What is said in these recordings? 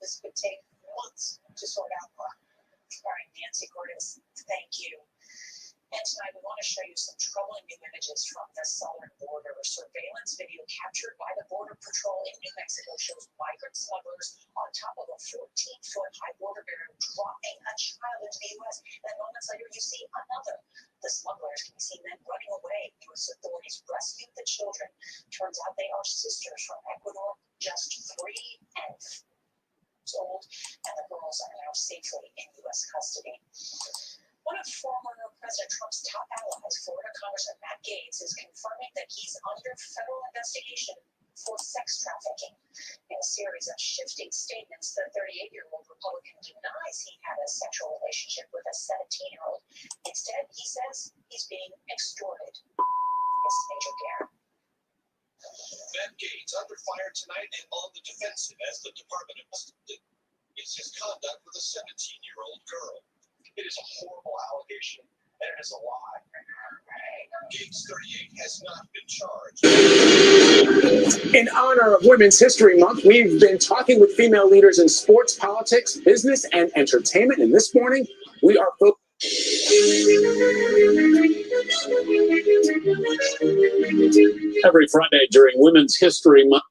this could take months to sort out. All right, Nancy Cordes, thank you. And tonight we want to show you some troubling new images from the southern border. Surveillance video captured by the Border Patrol in New Mexico shows migrant smugglers on top of a 14-foot high border barrier dropping a child into the U.S. And moments later, you see another. The smugglers can be seen then running away. U.S. authorities rescued the children. Turns out they are sisters from Ecuador, just 3 and 4 old, and the girls are now safely in U.S. custody. One of former President Trump's top allies, Florida Congressman Matt Gaetz, is confirming that he's under federal investigation for sex trafficking. In a series of shifting statements, the 38-year-old Republican denies he had a sexual relationship with a 17-year-old. Instead, he says he's being extorted. This is Major Gare. Matt Gaetz under fire tonight and on the defensive as the Department investigates his conduct with a 17-year-old girl. It is a horrible allegation, and it is a lie. Gaetz, 38, has not been charged. In honor of Women's History Month, we've been talking with female leaders in sports, politics, business, and entertainment. And this morning, we are every Friday during Women's History Month.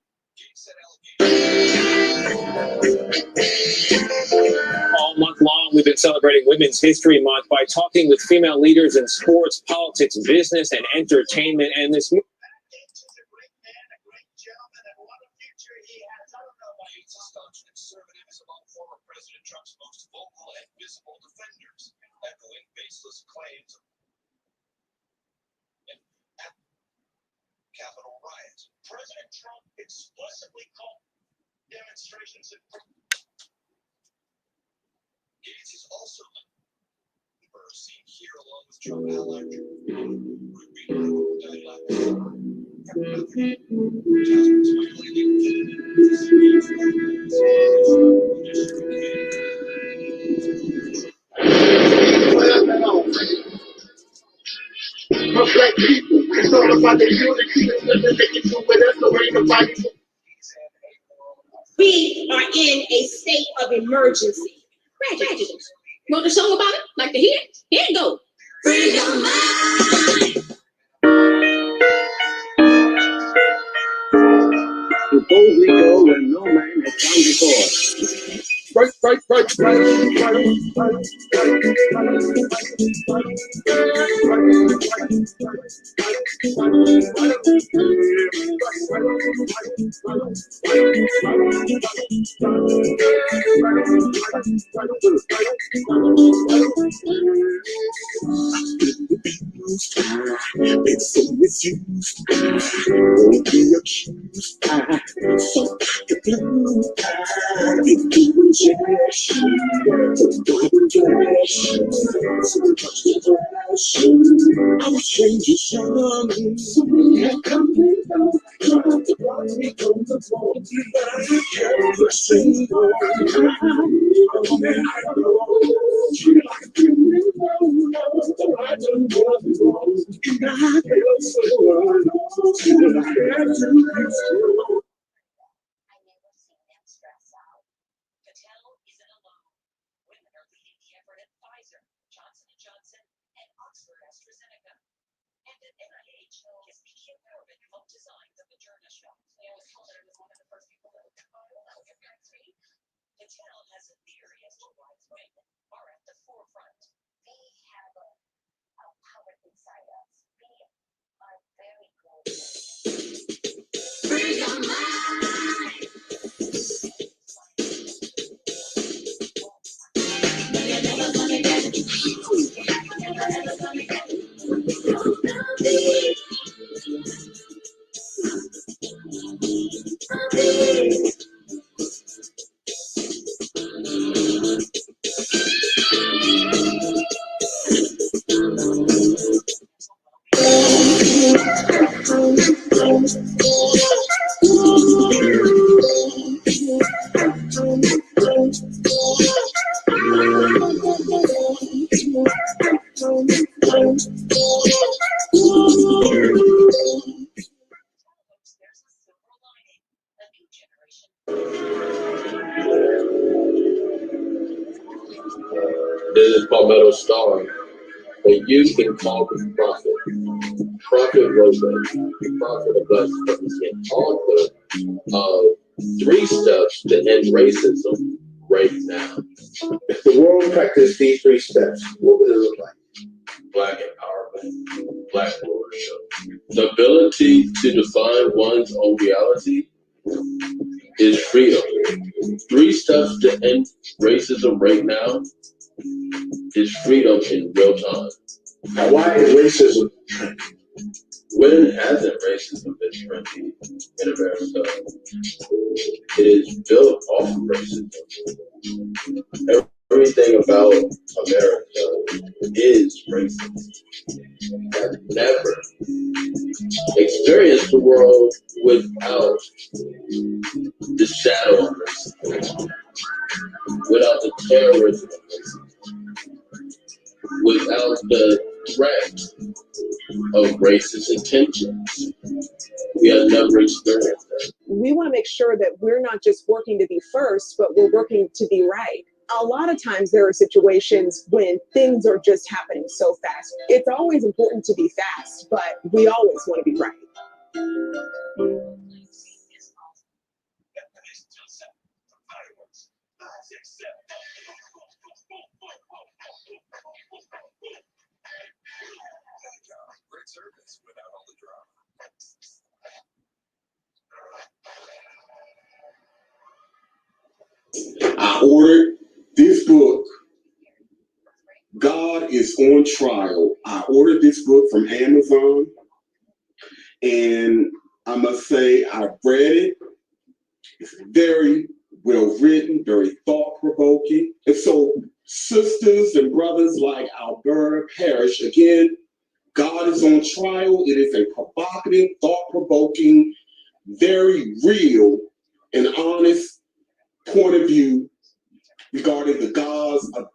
All month long, we've been celebrating Women's History Month by talking with female leaders in sports, politics, business, and entertainment. And this Gaetz is a great man, a great gentleman, and what a future he has. I don't know why he's a staunch conservative is among former President Trump's most vocal and visible defenders, echoing baseless claims of Capitol riots. President Trump explicitly called demonstrations in Gaetz is also seen here along with Trump ally black people, it's all about the unity. We are in a state of emergency. Tragedies. You want a song about it? Like to hear it? Here it goes. Free your mind. Before we go where no man has gone before. Right. It's so misused. Won't be accused. So the blue. It's doing trash. Doing trash. So much trash. I was changing some. So we have come and go. Trying to block me from the phone. Every single time. And I know. Feel like a criminal. So I don't know. And I feel so alone. And I have to be strong. Patel has a theory as to why women are at the forefront. We have a power inside us. We are very close. Free your mind. You're never gonna get it. You're never gonna get it. is Palmetto Star, but you can call him Prophet. Prophet wrote the Prophet of God's Purpose and author of 3 steps to end racism right now. If the world practiced these 3 steps, what would it look like? Black empowerment, Black ownership. The ability to define one's own reality is freedom. 3 steps to end racism right now is freedom in real time. Now, why is racism trendy? When hasn't racism been trendy in America? It is built off of racism. Everything about America is racist. I've never experienced the world without the shadow of racism, without the terrorism of racism, without the threat of racist intentions. We have never experienced that. We want to make sure that we're not just working to be first, but we're working to be right. A lot of times there are situations when things are just happening so fast. It's always important to be fast, but we always want to be right. Great service without all the drama. I ordered this book, God is on Trial. I ordered this book from Amazon, and I must say I read it. It's very well written, very thought-provoking. And so, sisters and brothers like Alberta Parrish, again, God is on Trial. It is a provocative, thought-provoking, very real and honest point of view regarding the gods of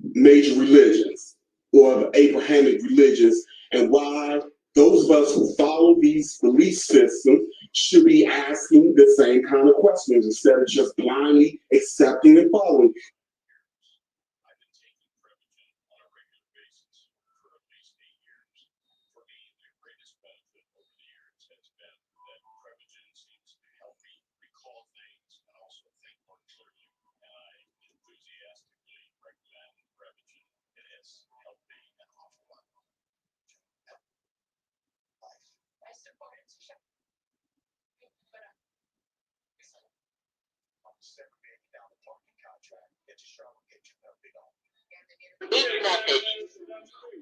major religions or of Abrahamic religions, and why those of us who follow these belief systems should be asking the same kind of questions instead of just blindly accepting and following.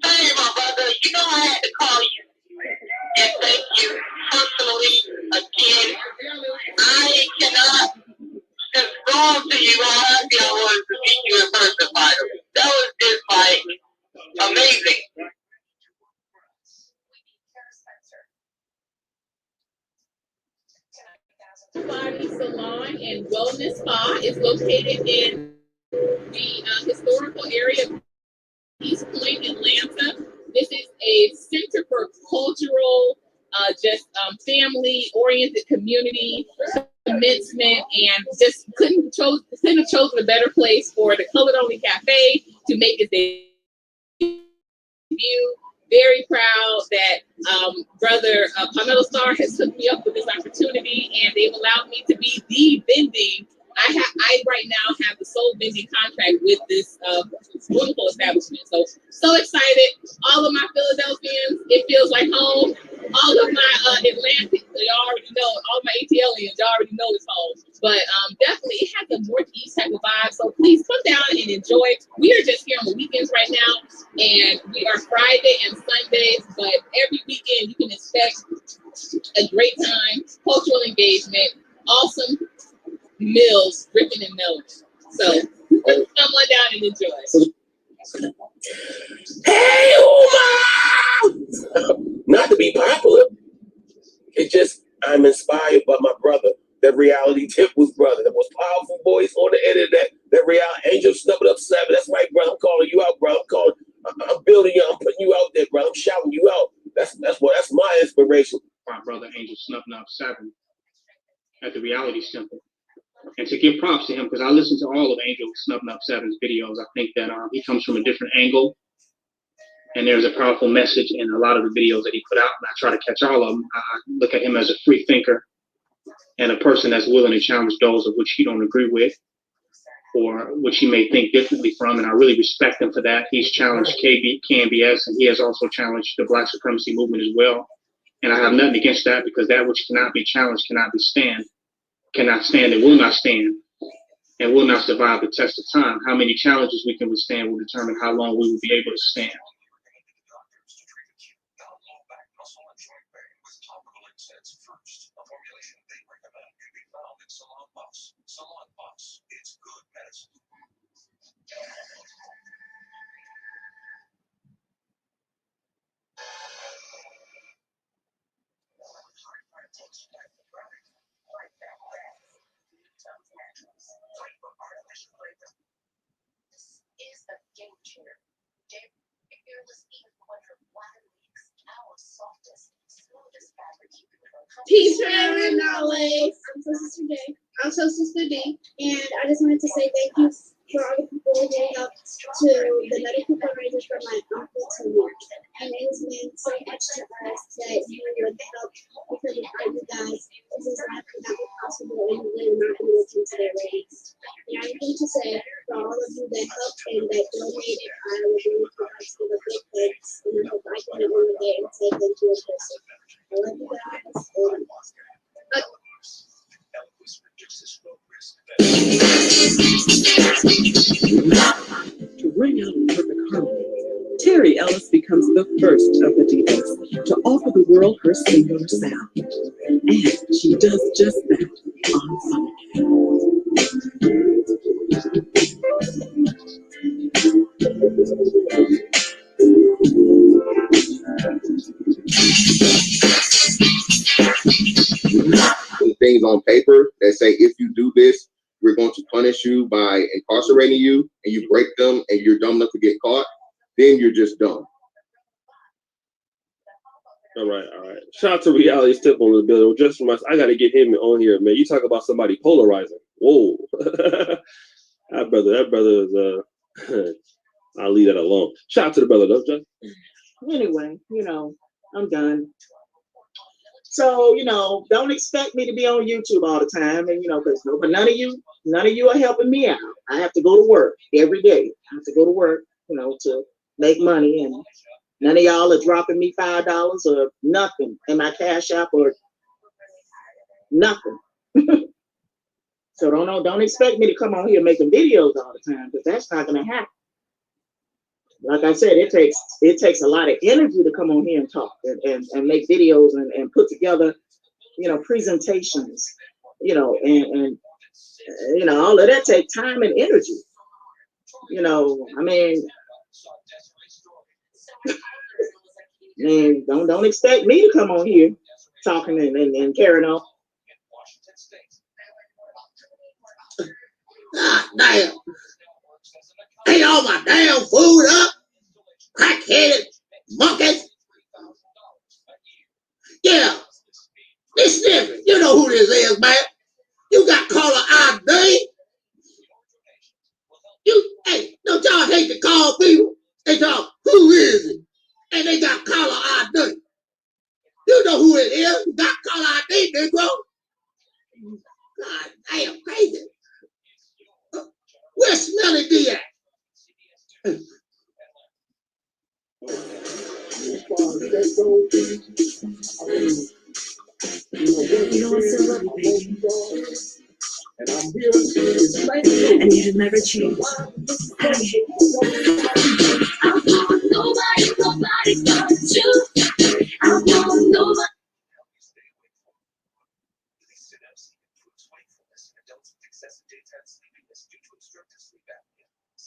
Hey, my brother, you know I had to call you and thank you personally again. I cannot describe to you how happy I was to meet you in person, Myron. That was just like amazing. Body Salon and Wellness Spa is located in the historical area of East Point, Atlanta. This is a center for cultural, family-oriented community commencement, and just couldn't have chosen a better place for the Colored Only Cafe to make its debut. Very proud that Brother Palmetto Star has hooked me up with this opportunity, and they've allowed me to be the vending. I right now have the sole vending contract with this wonderful establishment. So excited. All of my Philadelphians, it feels like home. All of my Atlantic, y'all already know. All my ATLians, y'all already know it's home. But definitely it has a Northeast type of vibe. So please come down and enjoy. We are just here on the weekends right now, and we are Friday and Sundays. But every weekend you can expect a great time, cultural engagement, awesome meals, ripping and melting. So come on down and enjoy. Hey, Uma! Not to be popular. It's just I'm inspired by my brother, that reality Temple's brother, the most powerful voice on the internet, that reality Angelsnupnup7. That's right, brother. I'm calling you out, bro. I'm building you. I'm putting you out there, bro. I'm shouting you out. That's my inspiration. My brother Angelsnupnup7 at the Reality Temple. And to give props to him, because I listened to all of Angelsnupnup7's videos. I think that he comes from a different angle. And there's a powerful message in a lot of the videos that he put out. And I try to catch all of them. I look at him as a free thinker and a person that's willing to challenge those of which he don't agree with or which he may think differently from. And I really respect him for that. He's challenged KBS, and he has also challenged the Black supremacy movement as well. And I have nothing against that, because that which cannot be challenged cannot stand and will not stand and will not survive the test of time. How many challenges we can withstand will determine how long we will be able to stand. It's good medicine. This is a game changer. Fearless even wonder why weeks, our softest, smoothest fabric keeping it on. Peace, forever and always. I'm so Sister D, and I just wanted to say thank you for all the people who gave up to the medical fundraisers for my uncle to me. And it has meant so much to us that you would help, because without you guys, this is life would not be possible, and we would not be listening to their ratings. And I want to say for all of you that helped and that donated, I would really want to give a big thanks, and I hope I can one day and say thank you in person. I love you guys. To ring out in perfect harmony, Terry Ellis becomes the first of the divas to offer the world her singular sound. And she does just that on Sunday. Things on paper that say, if you do this, we're going to punish you by incarcerating you, and you break them and you're dumb enough to get caught, then you're just dumb. All right. Shout out to Reality Temple in the building. Just from us, I got to get him on here, man. You talk about somebody polarizing. Whoa. that brother is, I'll leave that alone. Shout out to the brother, though, Justin. Anyway, I'm done. So, don't expect me to be on YouTube all the time, and because none of you are helping me out. I have to go to work every day. I have to go to work, to make money, and none of y'all are dropping me $5 or nothing in my Cash App or nothing. So don't expect me to come on here making videos all the time, because that's not going to happen. Like I said, it takes a lot of energy to come on here and talk and make videos and put together, presentations, and all of that takes time and energy. Don't expect me to come on here talking and carrying on. God damn. Ain't all my damn food up? Crack-headed monkeys. Yeah. This nigga, you know who this is, man. You got caller ID. Hey, don't y'all hate to call people? They talk, who is it? And they got caller ID. You know who it is. You got caller ID, Negro. God damn, crazy. Where's Smelly D at? And I'm here and you never change. I want nobody but you. I want nobody.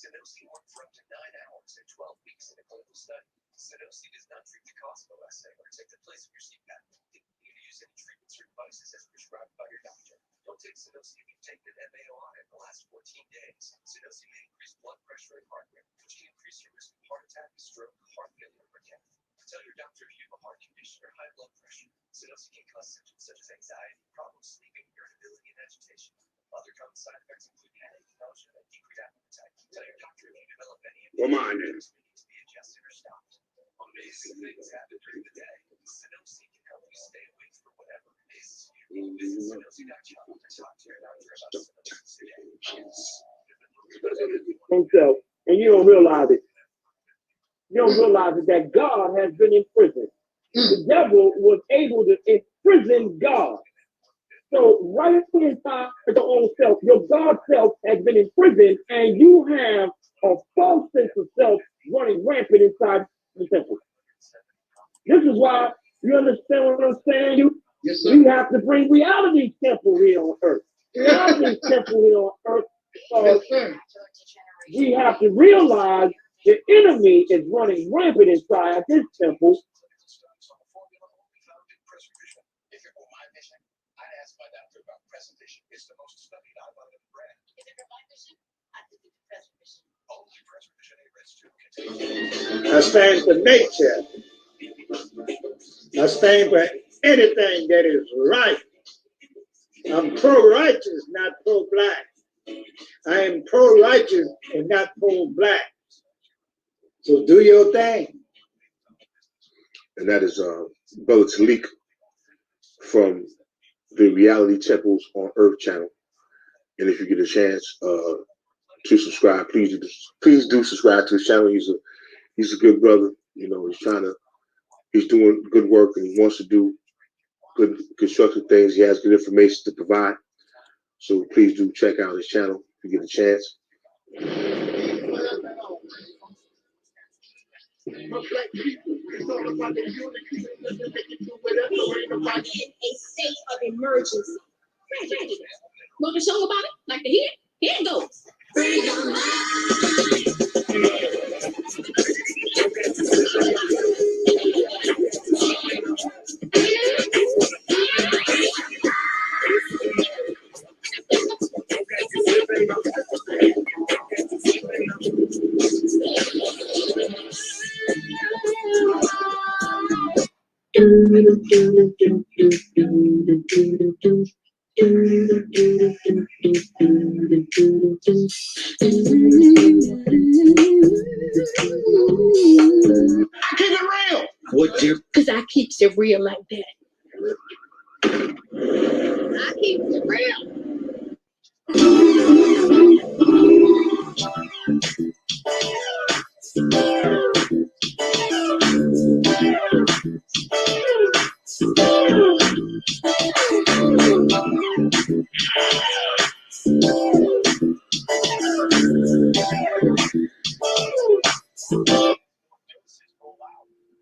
Sunosi worked for up to 9 hours and 12 weeks in a clinical study. Sunosi does not treat the cause of OSA or take the place of your CPAP. You need to use any treatments or devices as prescribed by your doctor. Don't take Sunosi if you've taken an MAOI in the last 14 days. Sunosi may increase blood pressure and heart rate, which can increase your risk of heart attack, stroke, heart failure, or death. Tell your doctor if you have a heart condition or high blood pressure. Sunosi can cause symptoms such as anxiety, problems sleeping, irritability, and agitation. Other common side effects include headache, nausea, and deep reactive attack. Tell your doctor if you develop any of Come these on, symptoms need to be adjusted or stopped. Amazing things happen during the day. SNIFFY can help you stay awake for whatever it is. Visit SNIFFY.com to talk to your doctor about symptoms today. himself, and you don't realize it. You don't realize it, that God has been in prison. The devil was able to imprison God. So right inside your own self, your God self has been imprisoned, and you have a false sense of self running rampant inside the temple. This is why, you understand what I'm saying? Yes, sir. We have to bring reality temple here on earth. Reality temple here on earth. Yes, sir. We have to realize the enemy is running rampant inside this temple. If it were my mission, I'd ask my doctor about preservation. It's the most studied eyelid in the brand. If it were my mission, I could do preservation. Only preservation A-Reds 2 contains. I stand for nature. I stand for anything that is right. I'm pro-righteous, not pro-black. I am pro-righteous and not pro-black. So do your thing. And that is Brother Taalik from the Reality Temples on Earth channel. And if you get a chance to subscribe, please do subscribe to his channel. He's a good brother. You know, he's doing good work, and he wants to do good constructive things. He has good information to provide. So please do check out his channel if you get a chance. In a state of emergency. Want to show about it? Like the here? Here it goes. Free your mind. Keep it real. Would you? Because I keep it real like that. I keep it real.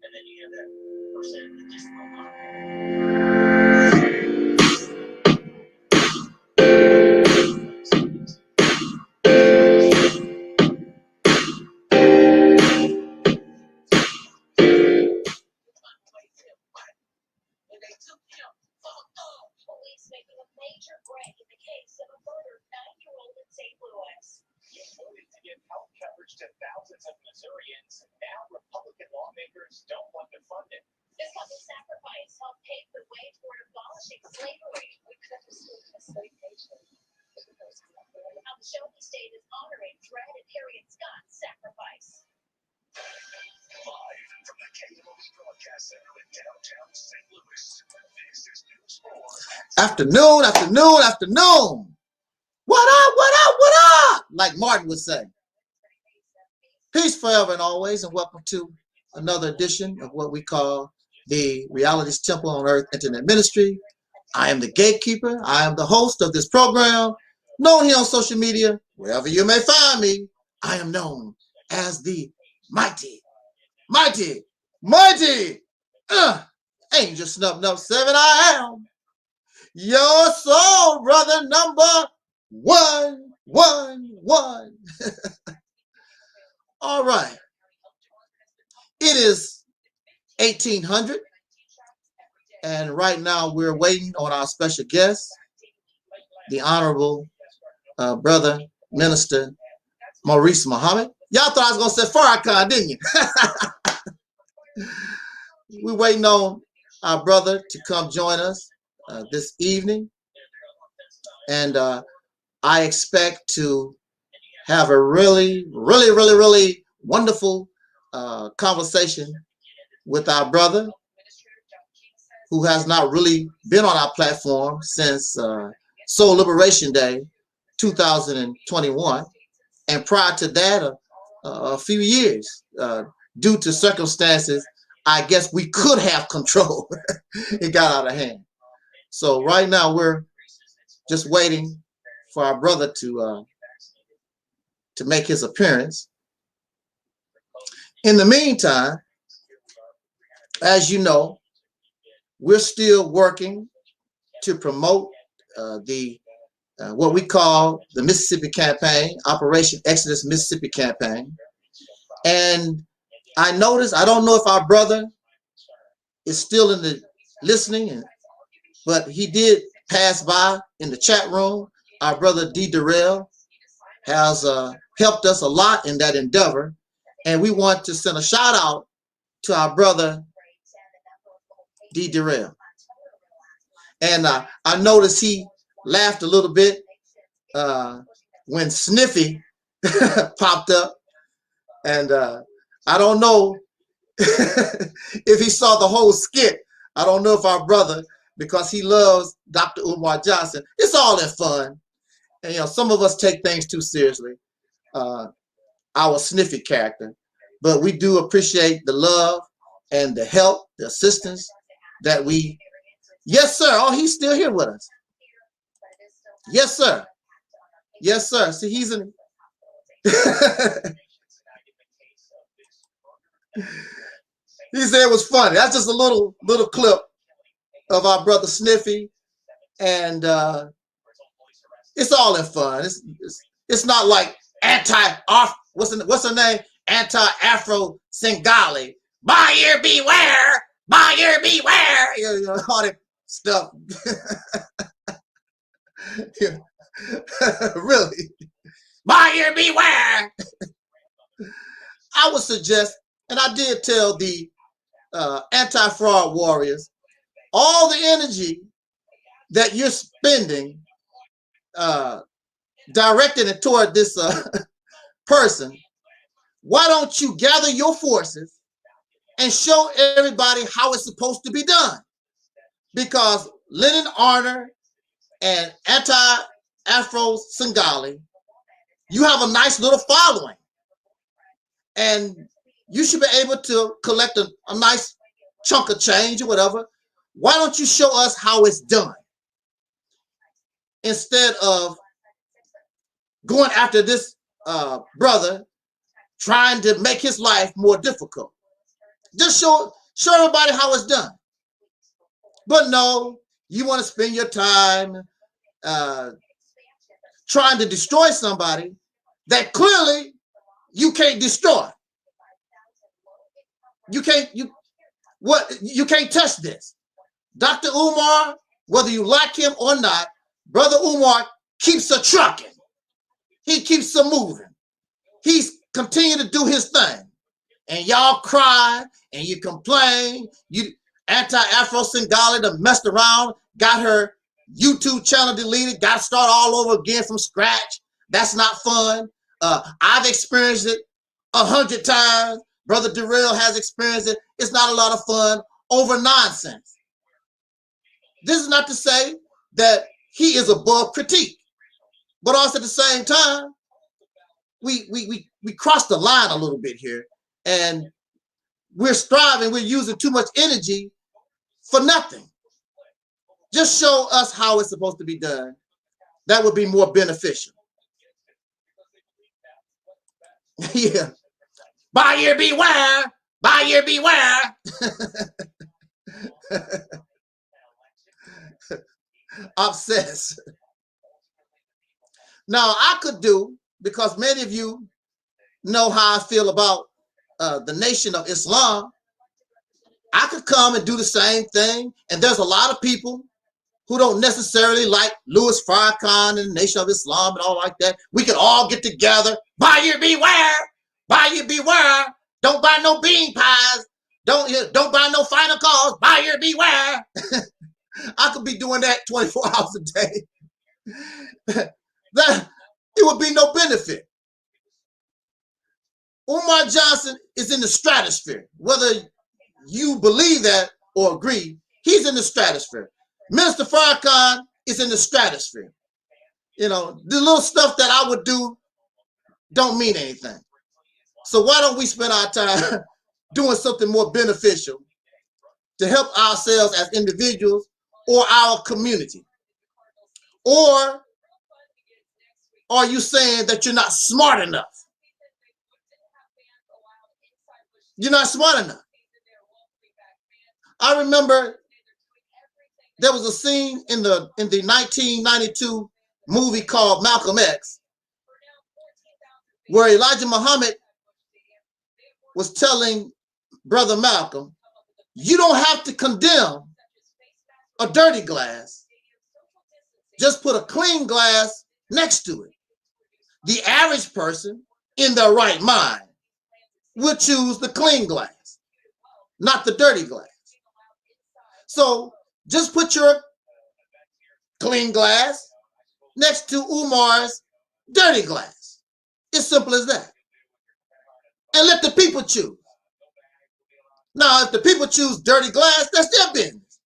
And then you have that person that just Police making a major break in the case of a murdered 9-year-old in St. Louis. You voted to give health coverage to thousands of Missourians. Now Republican lawmakers don't want to fund it. This couple sacrifice helped pave the way toward abolishing slavery. On the show, the state is honoring Dred and Harriet Scott's sacrifice. Live from the KMOE Broadcast Center in downtown St. Louis, this is News 4. Afternoon. What up? Like Martin would say. Peace forever and always, and welcome to another edition of what we call the Reality's Temple on Earth Internet Ministry. I am the gatekeeper. I am the host of this program, known here on social media, wherever you may find me. I am known as the mighty Angelsnupnup7. I am your soul brother number 111. All right. It is 1800, and right now we're waiting on our special guest, the Honorable Brother Minister Maurice Muhammad. Y'all thought I was going to say Farrakhan, didn't you? We're waiting on our brother to come join us this evening. And I expect to have a really wonderful conversation with our brother who has not really been on our platform since Soul Liberation Day 2021, and prior to that a few years due to circumstances I guess we could have control. It got out of hand. So right now we're just waiting for our brother to make his appearance. In the meantime, as you know, we're still working to promote what we call the Mississippi Campaign, Operation Exodus Mississippi Campaign. And I noticed, I don't know if our brother is still in the listening, but he did pass by in the chat room. Our brother D. Darrell has helped us a lot in that endeavor. And we want to send a shout out to our brother D. Darrell. And I noticed he laughed a little bit when SNIFFY popped up. And I don't know if he saw the whole skit. I don't know if our brother, because he loves Dr. Umar Johnson, it's all in fun. And, you know, some of us take things too seriously, our SNIFFY character. But we do appreciate the love and the help, the assistance that we... Yes, sir. Oh, he's still here with us. Yes, sir. Yes, sir. See, he's in... He said it was funny. That's just a little clip of our brother SNIFFY, and it's all in fun. It's not like what's her name? Anti-Afro Singali. Buyer beware, buyer beware. You know, all that stuff. Yeah. Really, buyer beware. I would suggest, and I did tell the anti-fraud warriors, all the energy that you're spending directing it toward this person, why don't you gather your forces and show everybody how it's supposed to be done? Because Lennon Arner and anti-Afro Singali, you have a nice little following. And you should be able to collect a nice chunk of change or whatever. Why don't you show us how it's done? Instead of going after this brother, trying to make his life more difficult. Just show everybody how it's done. But no, you want to spend your time trying to destroy somebody that clearly you can't destroy. You can't touch this. Dr. Umar, whether you like him or not, Brother Umar keeps a trucking. He keeps a moving. He's continuing to do his thing. And y'all cry and you complain. You anti-Afro Singali that messed around, got her YouTube channel deleted, got to start all over again from scratch. That's not fun. I've experienced it 100 times. Brother Darrell has experienced it. It's not a lot of fun over nonsense. This is not to say that he is above critique, but also at the same time, we cross the line a little bit here, and we're striving, we're using too much energy for nothing. Just show us how it's supposed to be done. That would be more beneficial. Yeah. Buyer beware, buyer beware. Obsessed. Now I could do, because many of you know how I feel about the Nation of Islam, I could come and do the same thing. And there's a lot of people who don't necessarily like Louis Farrakhan and the Nation of Islam and all like that. We could all get together. Buyer beware, buyer beware. Don't buy no bean pies. Don't buy no final calls. Buyer beware. I could be doing that 24 hours a day. that it would be no benefit. Umar Johnson is in the stratosphere. Whether you believe that or agree, he's in the stratosphere. Minister Farrakhan is in the stratosphere. You know, the little stuff that I would do don't mean anything. So why don't we spend our time doing something more beneficial to help ourselves as individuals or our community? Or are you saying that you're not smart enough? You're not smart enough. I remember there was a scene in the 1992 movie called Malcolm X, where Elijah Muhammad was telling Brother Malcolm, you don't have to condemn a dirty glass. Just put a clean glass next to it. The average person in their right mind would choose the clean glass, not the dirty glass. So just put your clean glass next to Umar's dirty glass. It's simple as that. And let the people choose. Now, if the people choose dirty glass, that's their business.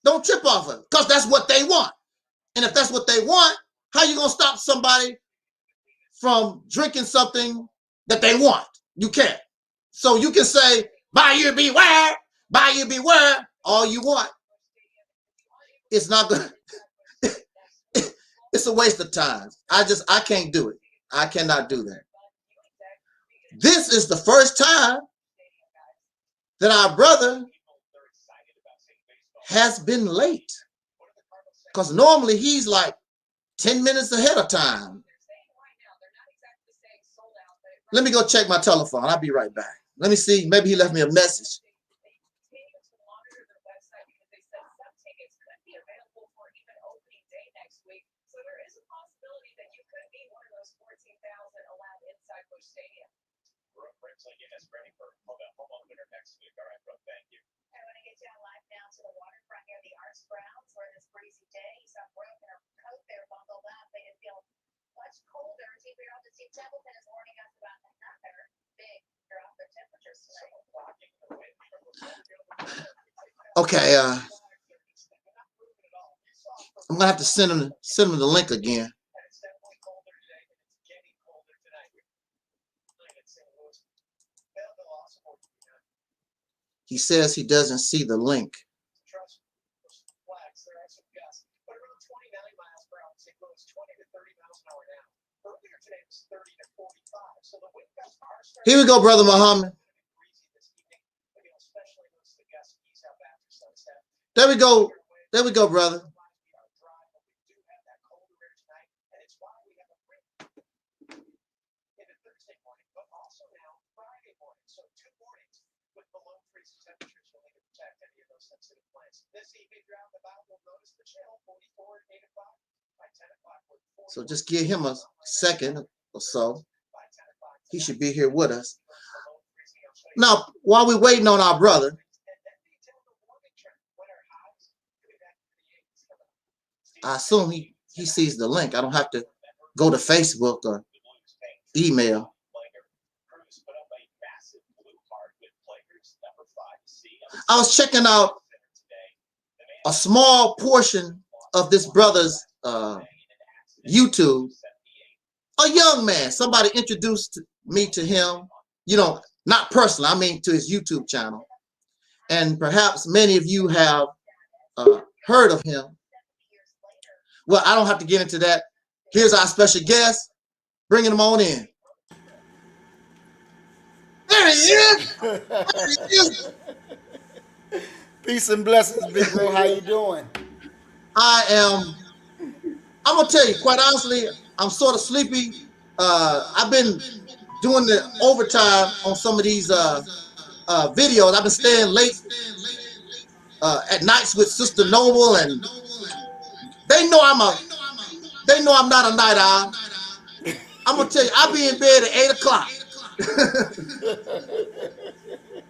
Don't trip off of it, because that's what they want. And if that's what they want, how you going to stop somebody from drinking something that they want? You can't. So you can say, buyer beware, all you want. It's not good. It's a waste of time. I can't do it. I cannot do that. This is the first time that our brother has been late. Because normally he's like 10 minutes ahead of time. Let me go check my telephone. I'll be right back. Let me see. Maybe he left me a message. Okay, I'm gonna have to send him the link again. He says he doesn't see the link. Here we go, Brother Muhammad. There we go. There we go, brother. So just give him a second or so. He should be here with us. Now, while we're waiting on our brother, I assume he sees the link. I don't have to go to Facebook or email. I was checking out a small portion of this brother's YouTube. A young man, somebody introduced me to him, you know, not personally, I mean to his YouTube channel. And perhaps many of you have heard of him. Well, I don't have to get into that. Here's our special guest, bringing him on in. There he is. There he is. Peace and blessings, big bro. How you doing? I'm gonna tell you, quite honestly, I'm sort of sleepy. I've been doing the overtime on some of these videos. I've been staying late at nights with Sister Noble, and they know I'm not a night owl. I'm gonna tell you, I'll be in bed at 8 o'clock.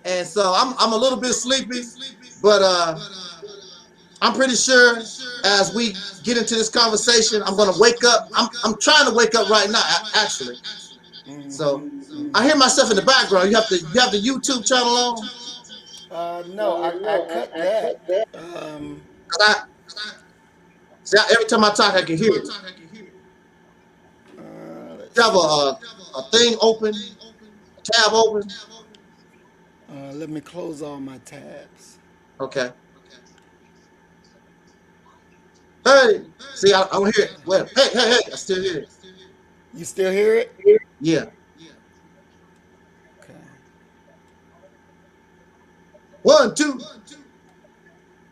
And so I'm a little bit sleepy, but I'm pretty sure as we get into this conversation, I'm gonna wake up. I'm trying to wake up right now, actually. So I hear myself in the background. You have the YouTube channel on? No, I cut that. See, every time I talk, I can hear it. You have a thing open, a tab open. Let me close all my tabs. Okay. Hey, see, I don't hear it. Well, hey, I still hear it. You still hear it? Yeah. Okay. 1, 2.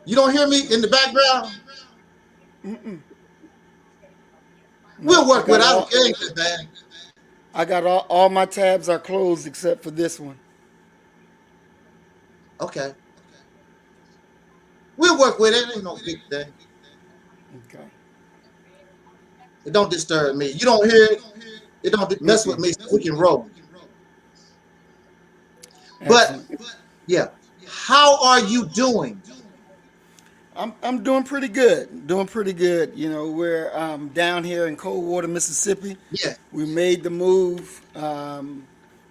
You don't hear me in the background? We'll work with it. I don't care, man. I got all my tabs are closed except for this one. Okay. We'll work with it. It ain't no big thing. Okay. It don't disturb me. You don't hear it. It don't mess with me. So we can roll. But yeah, how are you doing? I'm doing pretty good. Doing pretty good. You know, we're down here in Coldwater, Mississippi. Yeah. We made the move, and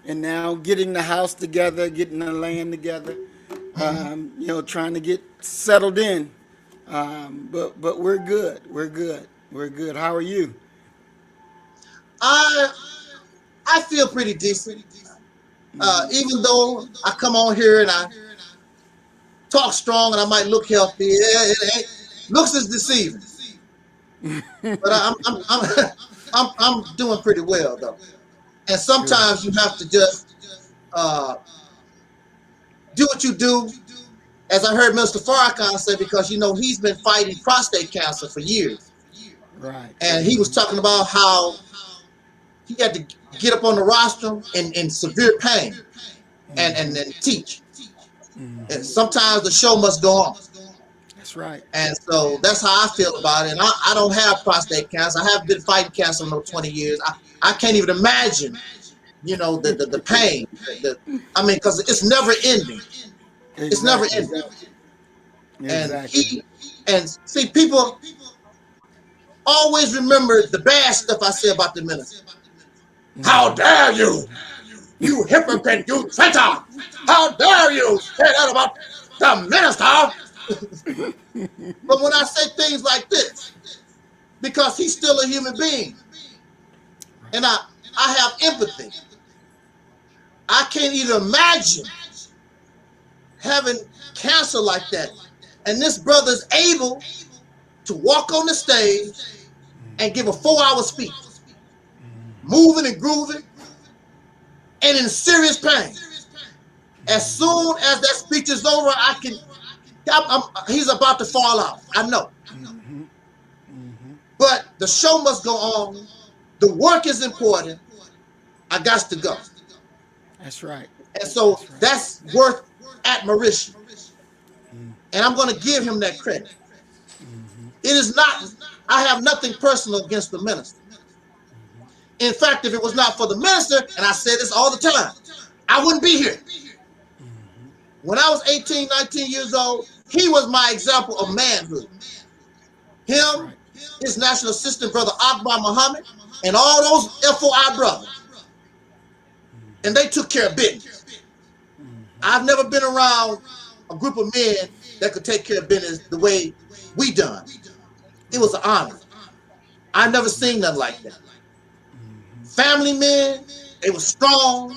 now getting the house together, getting the land together. You know, trying to get settled in. But we're good. We're good. We're good. How are you? I feel pretty decent. Even though I come on here and I talk strong and I might look healthy, looks is deceiving. But I'm doing pretty well though. And sometimes you have to just do what you do, as I heard Mr. Farrakhan say, because you know he's been fighting prostate cancer for years. Right. And he was talking about how he had to get up on the rostrum in severe pain and teach. And sometimes the show must go on. That's right. And so that's how I feel about it. And I don't have prostate cancer. I haven't been fighting cancer for 20 years. I can't even imagine, you know, the pain. I mean, because it's never ending. It's never ending. Exactly. And see, people always remember the bad stuff I say about the minister. How dare you? You hypocrite, you traitor! How dare you say that about the minister? But when I say things like this, because he's still a human being, and I have empathy. I can't even imagine having cancer like that. And this brother's able to walk on the stage and give a 4-hour speech, moving and grooving, and in serious pain. As soon as that speech is over, he's about to fall out. I know. But the show must go on. The work is important. I got to go. That's right. And so that's worth admiration. And I'm going to give him that credit. It is not, I have nothing personal against the minister. In fact, if it was not for the minister, and I say this all the time, I wouldn't be here. When I was 18, 19 years old, he was my example of manhood. Him, his national assistant, Brother Akbar Muhammad, and all those FOI brothers. And they took care of business. I've never been around a group of men that could take care of business the way we done. It was an honor. I never seen nothing like that. Family men, they were strong.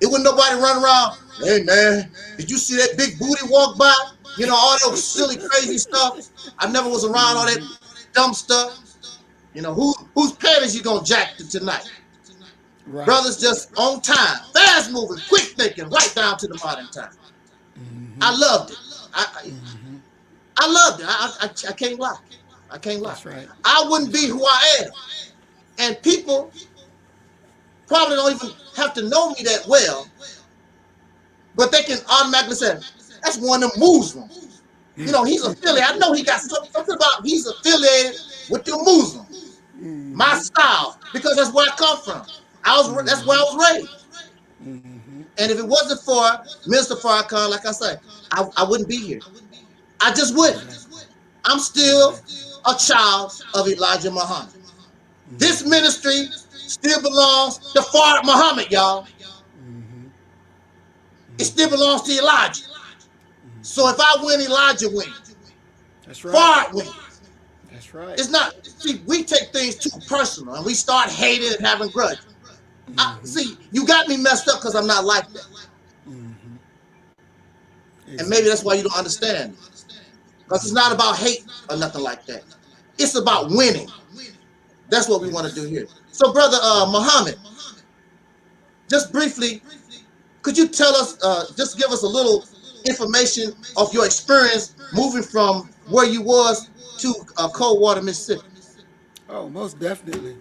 It wasn't nobody running around, hey man, did you see that big booty walk by? You know, all that silly, crazy stuff. I never was around all that dumb stuff. You know, whose panties you gonna jack tonight? Right. Brothers just on time, fast moving, quick thinking, right down to the modern time. I loved it. I loved it. I can't lie. I can't lie. That's right. I wouldn't be who I am. And people probably don't even have to know me that well, but they can automatically say, that's one of them Muslims. You know, he's affiliated. I know he got something about he's affiliated with the Muslims. My style, because that's where I come from. That's where I was raised. And if it wasn't for Mr. Farrakhan, like I say, I wouldn't be here. I just wouldn't. I'm still a child of Elijah Muhammad. This ministry still belongs to Farad Muhammad, y'all. It still belongs to Elijah. So if I win, Elijah wins. That's right. Farad wins. That's right. It's not, see, we take things too personal and we start hating and having grudges. See, you got me messed up because I'm not like that. And maybe that's why you don't understand. Because it's not about hate or nothing like that. It's about winning. That's what we want to do here. So, Brother Muhammad, just briefly, could you tell us, just give us a little information of your experience moving from where you was to Coldwater, Mississippi? Oh, most definitely.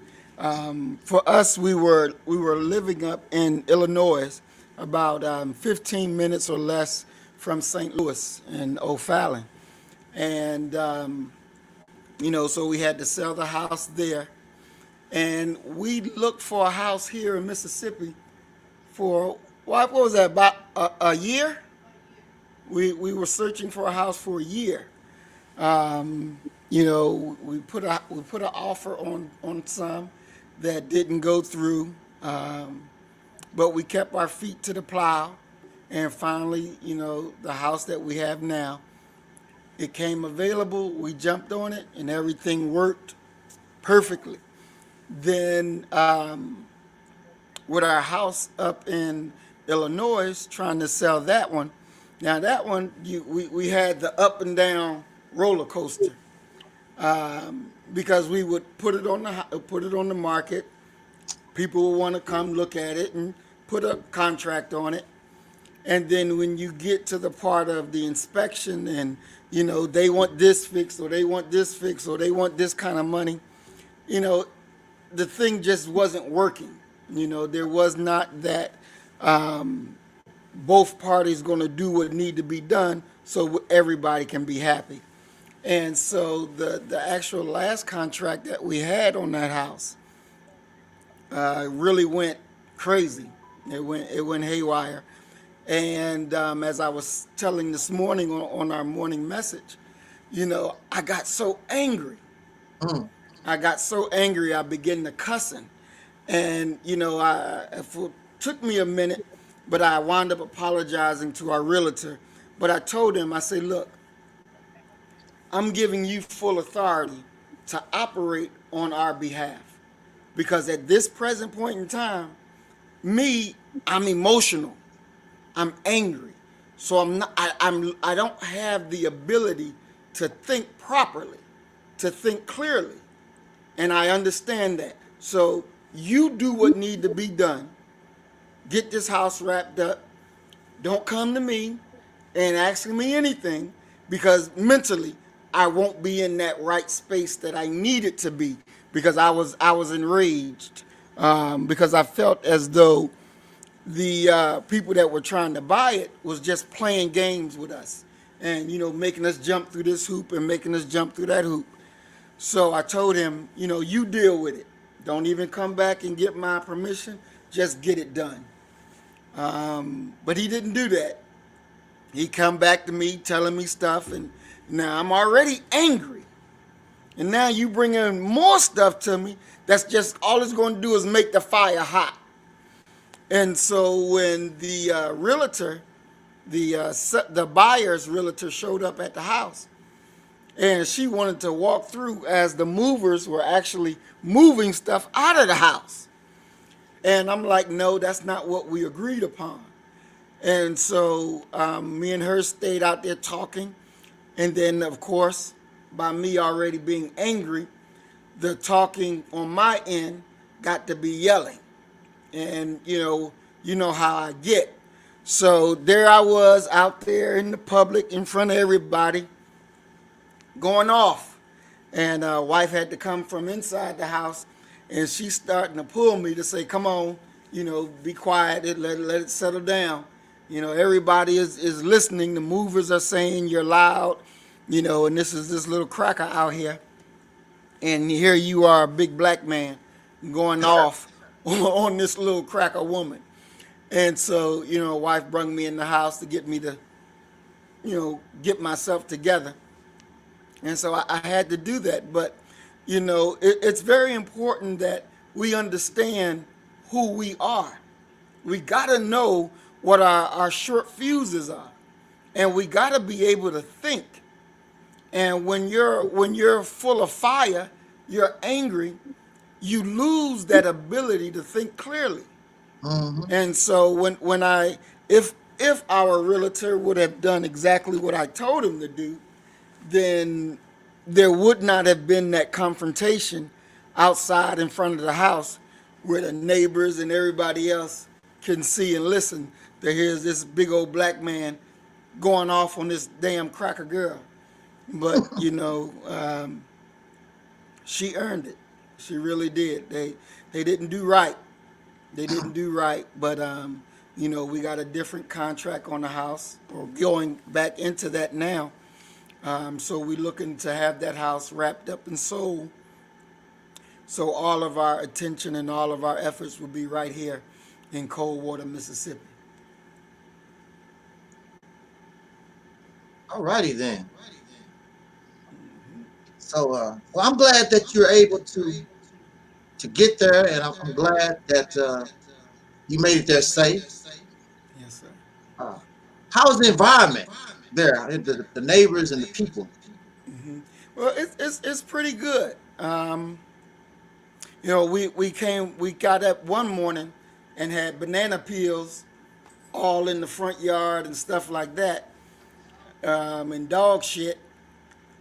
For us, we were living up in Illinois, about 15 minutes or less from St. Louis and O'Fallon. And, you know, so we had to sell the house there. And we looked for a house here in Mississippi for, what was that, about a year? We were searching for a house for a year. You know, we put an offer on some that didn't go through, but we kept our feet to the plow, and finally, you know, the house that we have now, it came available. We jumped on it, and everything worked perfectly. Then, with our house up in Illinois, trying to sell that one. Now that one, we had the up and down roller coaster. Because we would put it on the market, people would want to come look at it and put a contract on it, and then when you get to the part of the inspection and you know they want this fixed or they want this fixed or they want this kind of money, you know, the thing just wasn't working. You know, there was not that both parties going to do what need to be done so everybody can be happy. And so the actual last contract that we had on that house really went crazy. It went haywire. And as I was telling this morning on our morning message, you know, I got so angry. I got so angry I began to cussing. And, you know, it took me a minute, but I wound up apologizing to our realtor. But I told him, I said, look, I'm giving you full authority to operate on our behalf. Because at this present point in time, I'm emotional. I'm angry. So I don't have the ability to think properly, to think clearly. And I understand that. So you do what need to be done. Get this house wrapped up. Don't come to me and ask me anything, because mentally I won't be in that right space that I needed to be, because I was enraged because I felt as though the people that were trying to buy it was just playing games with us and, you know, making us jump through this hoop and making us jump through that hoop. So I told him, you know, you deal with it. Don't even come back and get my permission. Just get it done. But he didn't do that. He come back to me telling me stuff, and now I'm already angry. And now you bring in more stuff to me that's just all it's going to do is make the fire hot. And so when the realtor, the buyer's realtor showed up at the house, and she wanted to walk through as the movers were actually moving stuff out of the house. And I'm like, no, that's not what we agreed upon. And so me and her stayed out there talking. And then, of course, by me already being angry, the talking on my end got to be yelling. And, you know how I get. So there I was out there in the public in front of everybody going off. And wife had to come from inside the house, and she's starting to pull me to say, come on, you know, be quiet, let it settle down. You know, everybody is listening. The movers are saying you're loud, you know, and this is this little cracker out here. And here you are, a big black man, going off on this little cracker woman. And so, you know, wife brought me in the house to get me to, you know, get myself together. And so I had to do that. But, you know, it's very important that we understand who we are. We got to know what our short fuses are. And we got to be able to think. And when you're full of fire, you're angry, you lose that ability to think clearly. And so if our realtor would have done exactly what I told him to do, then there would not have been that confrontation outside in front of the house where the neighbors and everybody else can see and listen to here's this big old black man going off on this damn cracker girl. But, you know, she earned it. She really did. They didn't do right. They didn't do right. But, you know, we got a different contract on the house, or going back into that now. So we're looking to have that house wrapped up and sold. So all of our attention and all of our efforts will be right here in Coldwater, Mississippi. All righty then. So, well, I'm glad that you're able to get there, and I'm glad that you made it there safe. Yes, sir. How's the environment there? The neighbors and the people. Well, it's pretty good. You know, we got up one morning and had banana peels all in the front yard and stuff like that, and dog shit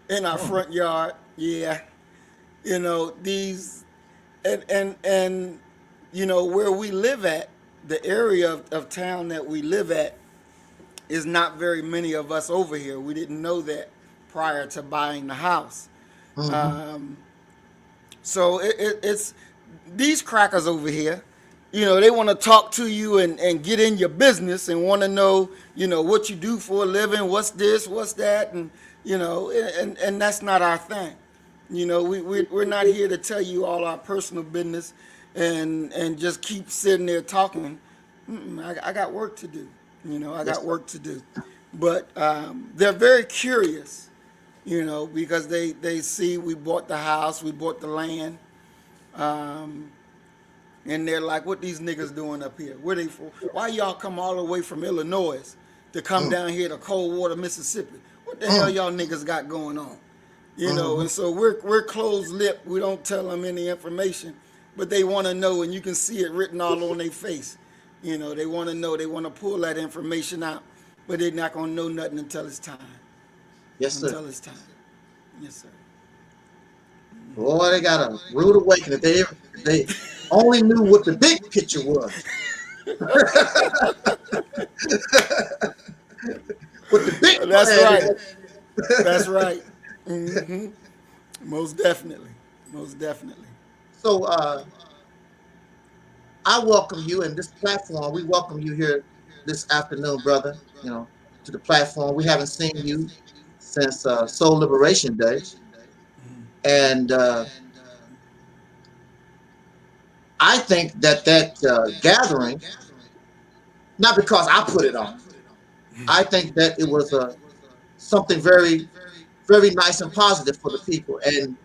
in our front yard. Yeah, you know, these and you know, where we live at, the area of town that we live at, is not very many of us over here. We didn't know that prior to buying the house. So it's these crackers over here, you know, they want to talk to you and get in your business and want to know, you know, what you do for a living, what's this, what's that, and, you know, and that's not our thing. You know, we're not here to tell you all our personal business and just keep sitting there talking. I got work to do. You know, I got work to do. But they're very curious, you know, because they see we bought the house, we bought the land, and they're like, what these niggas doing up here? Where they from? Why y'all come all the way from Illinois to come down here to Coldwater, Mississippi? What the hell y'all niggas got going on? You know, and so we're closed-lipped. We don't tell them any information, but they want to know, and you can see it written all on their face. You know, they want to know. They want to pull that information out, but they're not going to know nothing until it's time. Yes, sir. Until it's time. Yes, sir. Boy, they got a rude awakening. They only knew what the big picture was. What the big That's plan right. is. That's right. Most definitely. Most definitely. So I welcome you, and this platform, we welcome you here this afternoon, brother, you know, to the platform. We haven't seen you since Soul Liberation Day. And I think that gathering, not because I put it on, I think that it was something very, very nice and positive for the people. And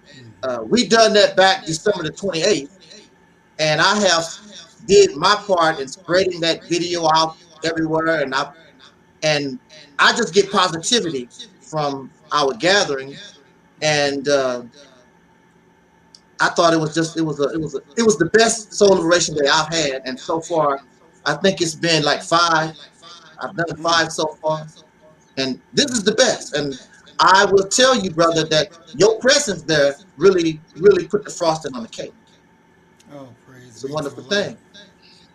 we done that back December the 28th. And I have did my part in spreading that video out everywhere. And I just get positivity from our gathering. And I thought it was the best Soul Liberation Day I've had. And so far, I think it's been like 5. I've done 5 so far. And this is the best. And I will tell you, brother, that your presence there really, really put the frosting on the cake. Oh, praise. It's a wonderful thing.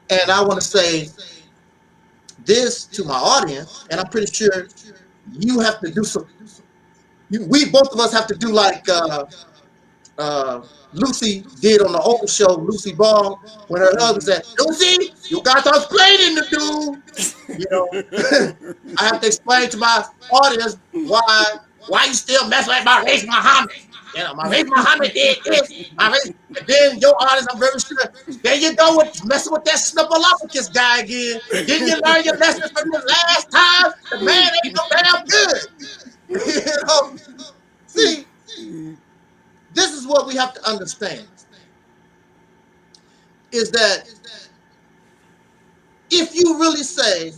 And I want to say this to my audience, and I'm pretty sure you have to do some. We both of us have to do like Lucy did on the Oprah show, Lucy Ball, when her husband said, "Lucy, you got to explain to do." You know, I have to explain to my audience why you still mess with Maurice Muhammad. You know, Maurice Muhammad did this. And then your audience, I'm very sure, there you go with messing with that Snuffleupagus guy again. Didn't you learn your lesson from the last time? The man ain't no damn good. You know, see, this is what we have to understand, is that if you really say,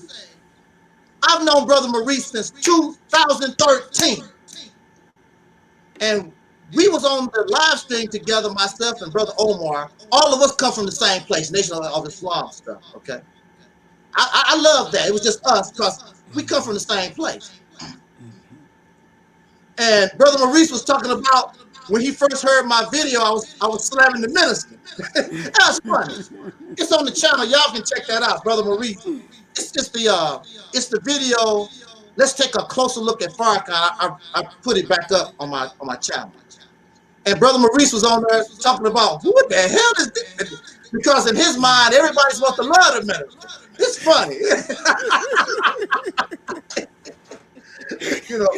I've known Brother Maurice since 2013, and we was on the live stream together, myself and Brother Omar. All of us come from the same place, Nation of Islam stuff, okay? I love that. It was just us because we come from the same place. And Brother Maurice was talking about when he first heard my video, I was slamming the minister. That's funny. It's on the channel. Y'all can check that out, Brother Maurice. It's the video. Let's take a closer look at Farrakhan. I put it back up on my channel. And Brother Maurice was on there talking about who the hell is this? Because in his mind, everybody's supposed to love the minister. It's funny. You know,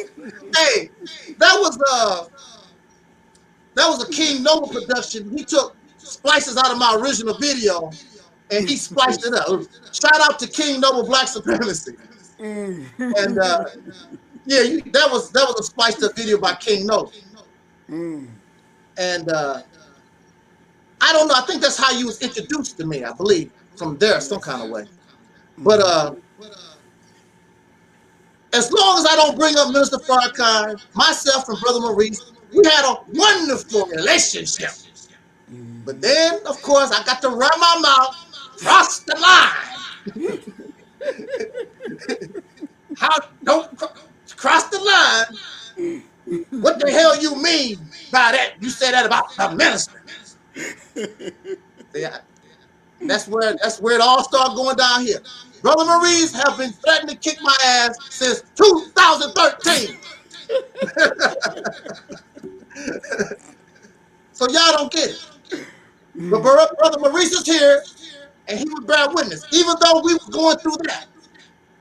hey, that was a King Noble production. He took splices out of my original video and he spliced it up. Shout out to King Noble Black Supremacy. And yeah, that was a spliced up video by King Noble. And I don't know. I think that's how you was introduced to me. I believe from there some kind of way. But as long as I don't bring up Minister Farrakhan, myself and Brother Maurice, we had a wonderful relationship. But then, of course, I got to run my mouth, cross the line. How don't cross the line? What the hell you mean by that? You said that about the minister. Yeah, that's where it all started going down here. Brother Maurice have been threatening to kick my ass since 2013. So y'all don't get it. But Brother Maurice is here, and he would bear witness, even though we was going through that.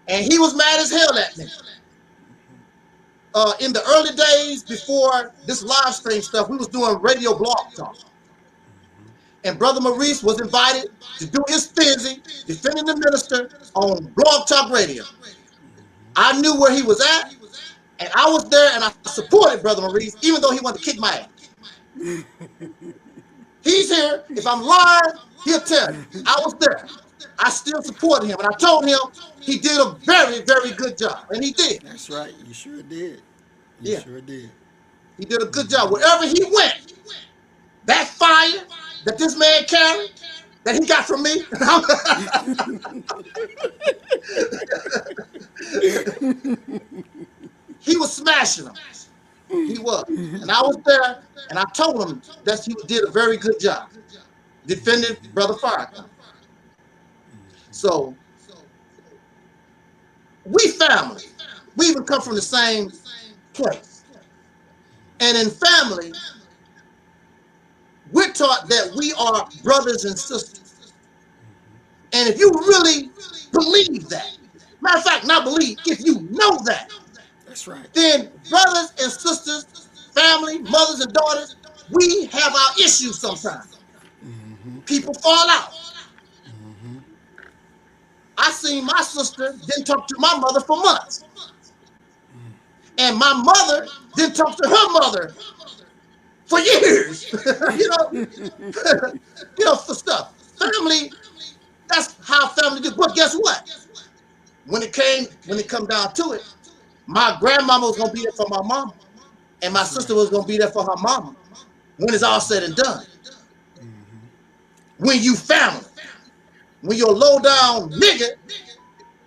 And he was mad as hell at me. In the early days before this live stream stuff, we was doing radio blog talk. And Brother Maurice was invited to do his fizzy, defending the minister on Blog Talk Radio. I knew where he was at, and I was there, and I supported Brother Maurice, even though he wanted to kick my ass. He's here. If I'm lying, he'll tell you. I was there. I still supported him, and I told him he did a very, very good job, and he did. That's right. You sure did. You sure did. He did a good job. Wherever he went, that fire that this man carried, that he got from me, he was smashing them. He was. And I was there, and I told him that he did a very good job defending Brother Farrakhan. So, we family. We even come from the same place. And in family, we're taught that we are brothers and sisters. And if you really believe that, matter of fact, not believe, if you know that, that's right, then brothers and sisters, family, mothers and daughters, we have our issues sometimes. People fall out. I seen my sister didn't talk to my mother for months. And my mother didn't talk to her mother for years. you know, for stuff. Family, that's how family do. But guess what? When it come down to it, my grandmama was gonna be there for my mama, and my sister was gonna be there for her mama. When it's all said and done. When you family, when you're a low down nigga,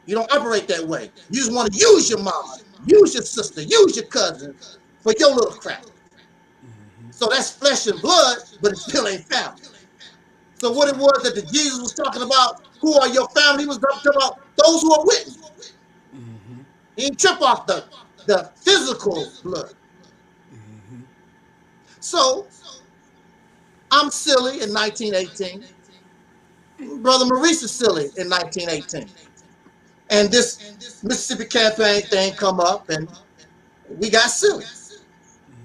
you don't operate that way. You just want to use your mama, use your sister, use your cousin for your little crap. So that's flesh and blood, but it still ain't family. So what it was that the Jesus was talking about, who are your family, he was talking about those who are with you. He didn't trip off the physical blood. So I'm silly in 1918. Brother Maurice is silly in 1918. And this Mississippi campaign thing come up, and we got silly.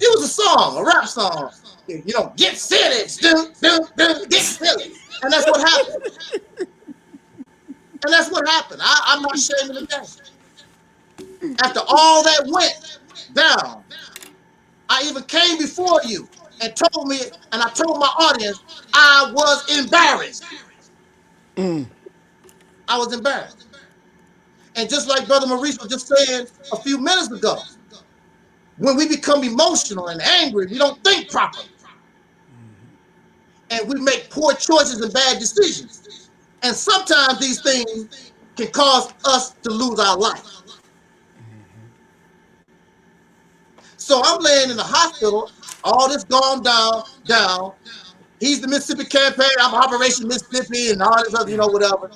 It was a song, a rap song. You know, get silly, get silly. And that's what happened. And that's what happened. I'm not ashamed of the day. After all that went down, I even came before you and told me, and I told my audience, I was embarrassed. I was embarrassed. And just like Brother Maurice was just saying a few minutes ago, when we become emotional and angry, we don't think properly. And we make poor choices and bad decisions. And sometimes these things can cause us to lose our life. So I'm laying in the hospital, all this gone down. He's the Mississippi campaign, I'm Operation Mississippi and all this other, whatever.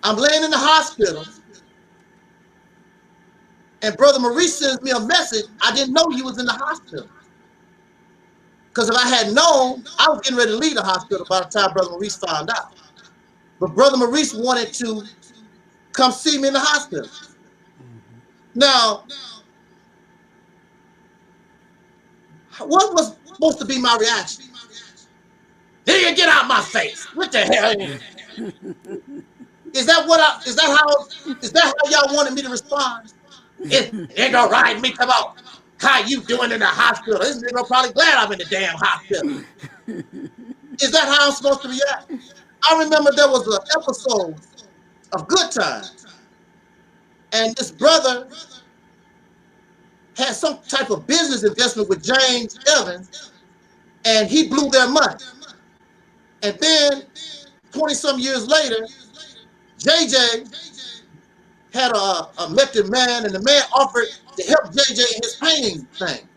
I'm laying in the hospital, and Brother Maurice sends me a message. I didn't know he was in the hospital. Because if I had known, I was getting ready to leave the hospital by the time Brother Maurice found out. But Brother Maurice wanted to come see me in the hospital. Now, what was supposed to be my reaction? Nigga, get out my face. What the hell? Is that how y'all wanted me to respond? Nigga riding me, come on. How you doing in the hospital? This nigga probably glad I'm in the damn hospital. Is that how I'm supposed to react? I remember there was an episode of Good Times, and this brother had some type of business investment with James Evans, and he blew their money. And then 20-some years later, JJ had met the man, and the man offered to help JJ in his painting thing.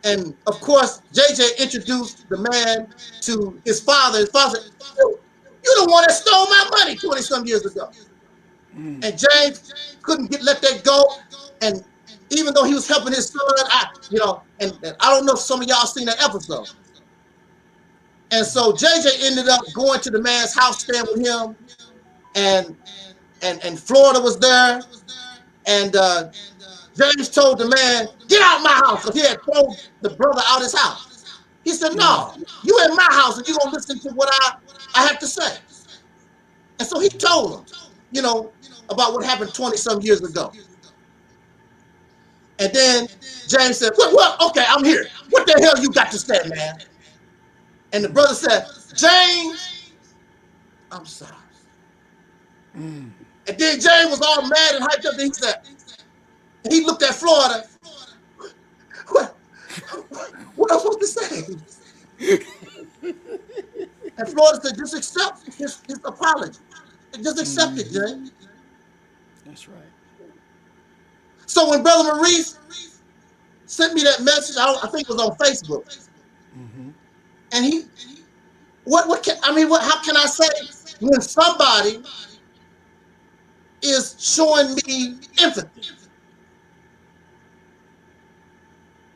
And of course, JJ introduced the man to his father. His father said, "You the one that stole my money 20-some years ago." And James couldn't let that go. And even though he was helping his son, and I don't know if some of y'all seen that episode. And so JJ ended up going to the man's house, staying with him, and Florida was there, and James told the man, "Get out my house," because he had thrown the brother out his house. He said, "No, you in my house and you're going to listen to what I have to say." And so he told him, about what happened 20-some years ago. And then James said, well, okay, I'm here. What the hell you got to say, man? And the brother said, "James, I'm sorry." And then James was all mad and hyped up. And he said, he looked at Florida. What am I supposed to say? And Florida said, "Just accept his apology. Just accept it, James." That's right. So when Brother Maurice sent me that message, I think it was on Facebook. And he, how can I say when somebody is showing me empathy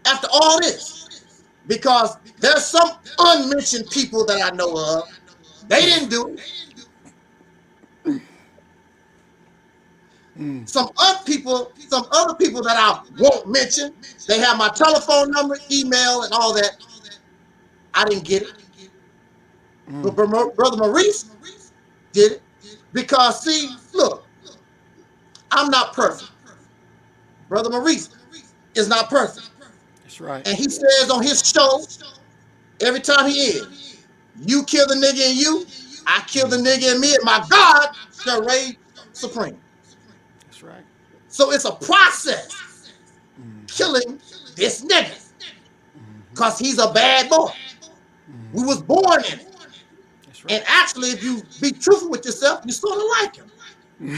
after all this? Because there's some unmentioned people that I know of. They didn't do it. Some other people that I won't mention, they have my telephone number, email, and all that. I didn't get it. But Brother Maurice did it. Because, see, look, I'm not perfect. Brother Maurice is not perfect. That's right. And he says on his show, every time he is, "You kill the nigga in you, I kill the nigga in me, and my God shall reign supreme." That's right. So it's a process killing this nigga. Because he's a bad boy. We was born in it. That's right. And actually, if you be truthful with yourself, you sort of like him. you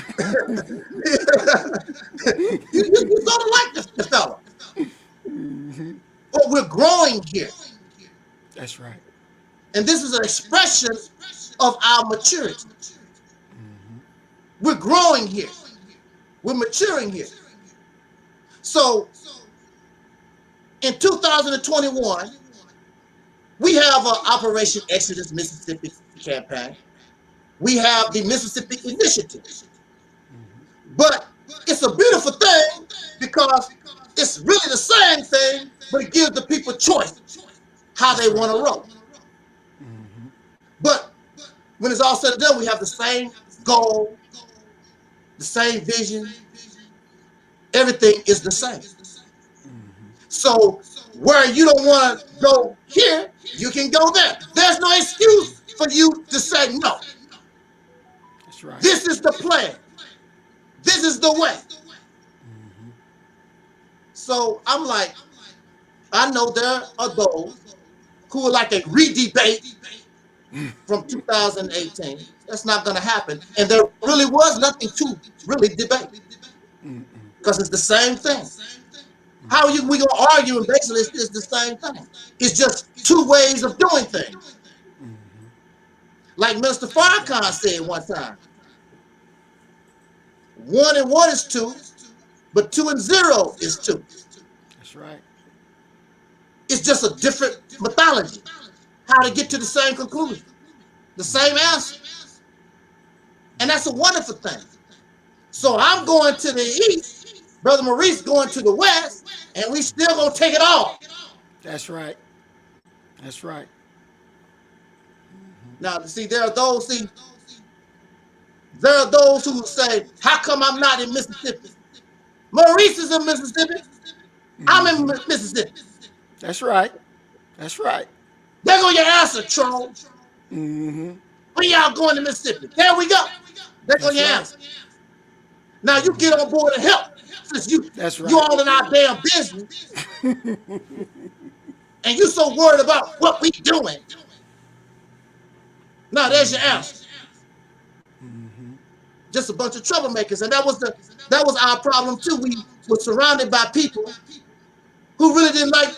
sort of like this fella. But we're growing here. That's right. And this is an expression of our maturity. We're growing here. We're maturing here. So in 2021, we have an Operation Exodus Mississippi campaign. We have the Mississippi Initiative. But it's a beautiful thing because it's really the same thing, but it gives the people choice how they want to roll. But when it's all said and done, we have the same goal, the same vision. Everything is the same. So where you don't want to go here, you can go there. There's no excuse for you to say no. That's right. This is the plan. This is the way. So I'm like, I know there are those who would like a re-debate from 2018. That's not going to happen. And there really was nothing to really debate because it's the same thing. How are we going to argue? And basically, it's the same thing. It's just two ways of doing things. Like Mr. Farrakhan said one time, 1 and 1 is 2, but 2 and 0 is 2. That's right. It's just a different mythology. How to get to the same conclusion, the same answer. And that's a wonderful thing. So I'm going to the east, Brother Maurice going to the west, and we still gonna take it all. That's right. That's right. Now, see, there are those who say, how come I'm not in Mississippi? Maurice is in Mississippi. I'm in Mississippi. That's right. That's right. There go your answer, troll. When y'all going to Mississippi? There we go. There go your answer. Now you get on board and help. Since you all in our damn business. And you so worried about what we doing. Now there's your answer. Just a bunch of troublemakers. And that was our problem too. We were surrounded by people who really didn't like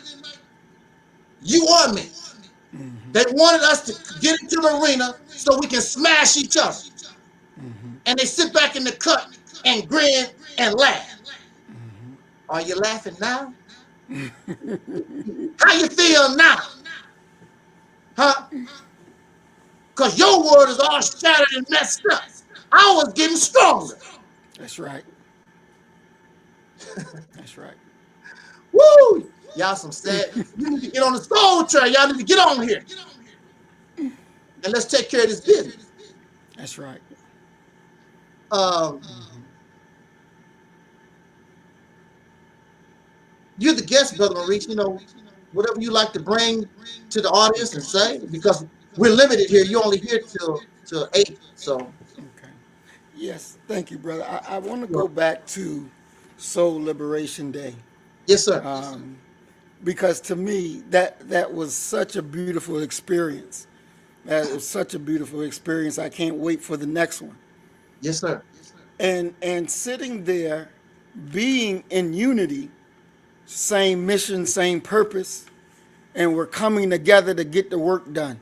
you or me. They wanted us to get into the arena so we can smash each other. And they sit back in the cut and grin and laugh. Are you laughing now? How you feel now? Huh? Because your world is all shattered and messed up. I was getting stronger. That's right. That's right. Woo! Y'all some sad. You need to get on the soul train. Y'all need to get on here. And let's take care of this business. That's right. You're the guest, Brother Maurice. You know, whatever you like to bring to the audience and say, because we're limited here. You're only here till 8. So. Okay. Yes. Thank you, brother. I want to go back to Soul Liberation Day. Yes, sir. Because to me, that was such a beautiful experience. That was such a beautiful experience. I can't wait for the next one. Yes, sir. And sitting there, being in unity, same mission, same purpose, and we're coming together to get the work done.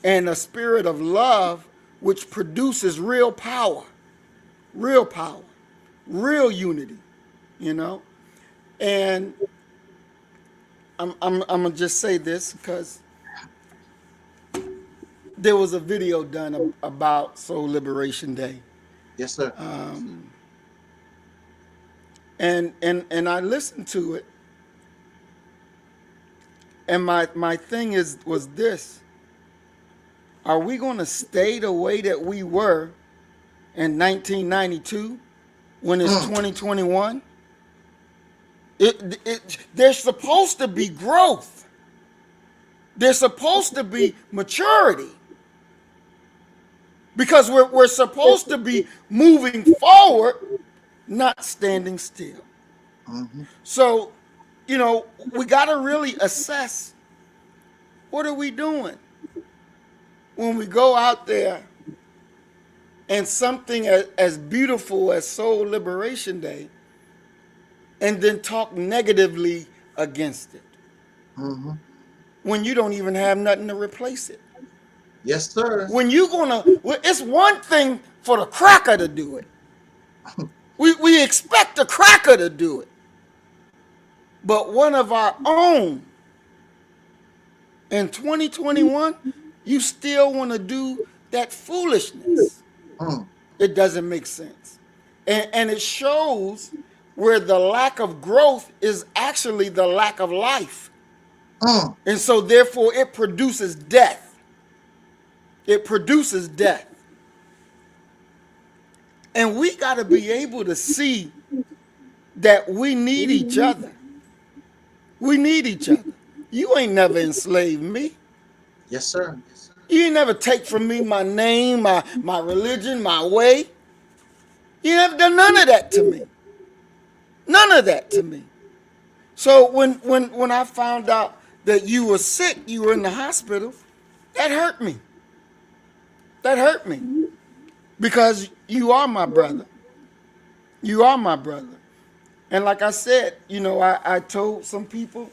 And a spirit of love which produces real power, real unity, you know? And I'm gonna just say this because there was a video done about Soul Liberation Day. Yes, sir. And I listened to it, and my thing was this: are we going to stay the way that we were in 1992 when it's 2021? There's supposed to be growth. There's supposed to be maturity. Because we're supposed to be moving forward, not standing still. So, you know, we got to really assess, what are we doing when we go out there and something as beautiful as Soul Liberation Day and then talk negatively against it when you don't even have nothing to replace it. Yes, sir. When it's one thing for the cracker to do it. We expect the cracker to do it. But one of our own in 2021, you still want to do that foolishness. It doesn't make sense. And it shows where the lack of growth is actually the lack of life. And so therefore it produces death. It produces death. And we got to be able to see that we need each other. We need each other. You ain't never enslaved me. Yes, sir. You ain't never take from me my name, my religion, my way. You never done none of that to me. None of that to me. So when I found out that you were sick, you were in the hospital, that hurt me. That hurt me. Because you are my brother. You are my brother. And like I said, you know, I told some people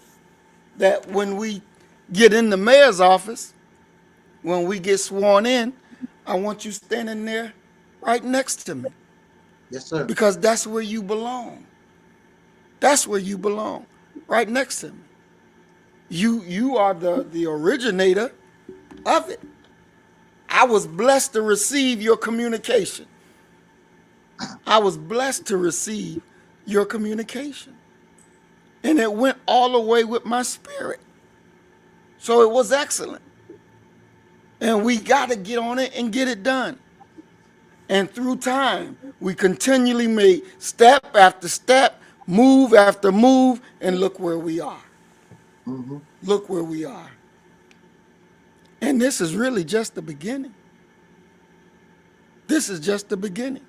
that when we get in the mayor's office, when we get sworn in, I want you standing there right next to me. Yes, sir. Because that's where you belong. That's where you belong, right next to me. You are the originator of it. I was blessed to receive your communication. I was blessed to receive your communication. And it went all the way with my spirit. So it was excellent. And we got to get on it and get it done. And through time, we continually made step after step, move after move, and look where we are. Mm-hmm. Look where we are. And this is really just the beginning. This is just the beginning.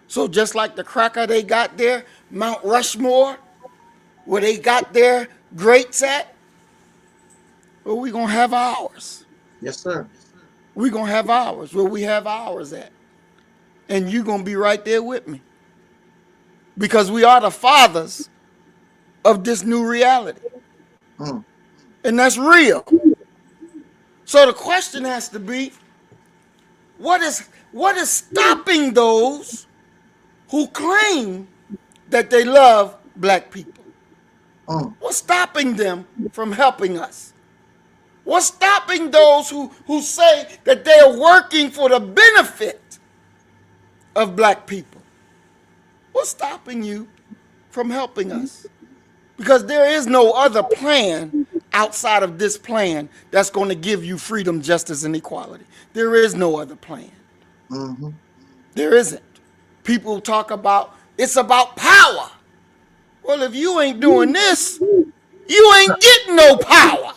So just like the cracker they got there, Mount Rushmore, where they got their greats at, well, we're going to have ours. Yes, sir. We're going to have ours where we have ours at. And you're going to be right there with me. Because we are the fathers of this new reality. Mm. And that's real. So the question has to be, what is stopping those who claim that they love black people? Mm. What's stopping them from helping us? What's stopping those who say that they are working for the benefit of black people? What's stopping you from helping us? Because there is no other plan outside of this plan that's going to give you freedom, justice, and equality. There is no other plan. Mm-hmm. There isn't. People talk about, it's about power. Well, if you ain't doing this, you ain't getting no power.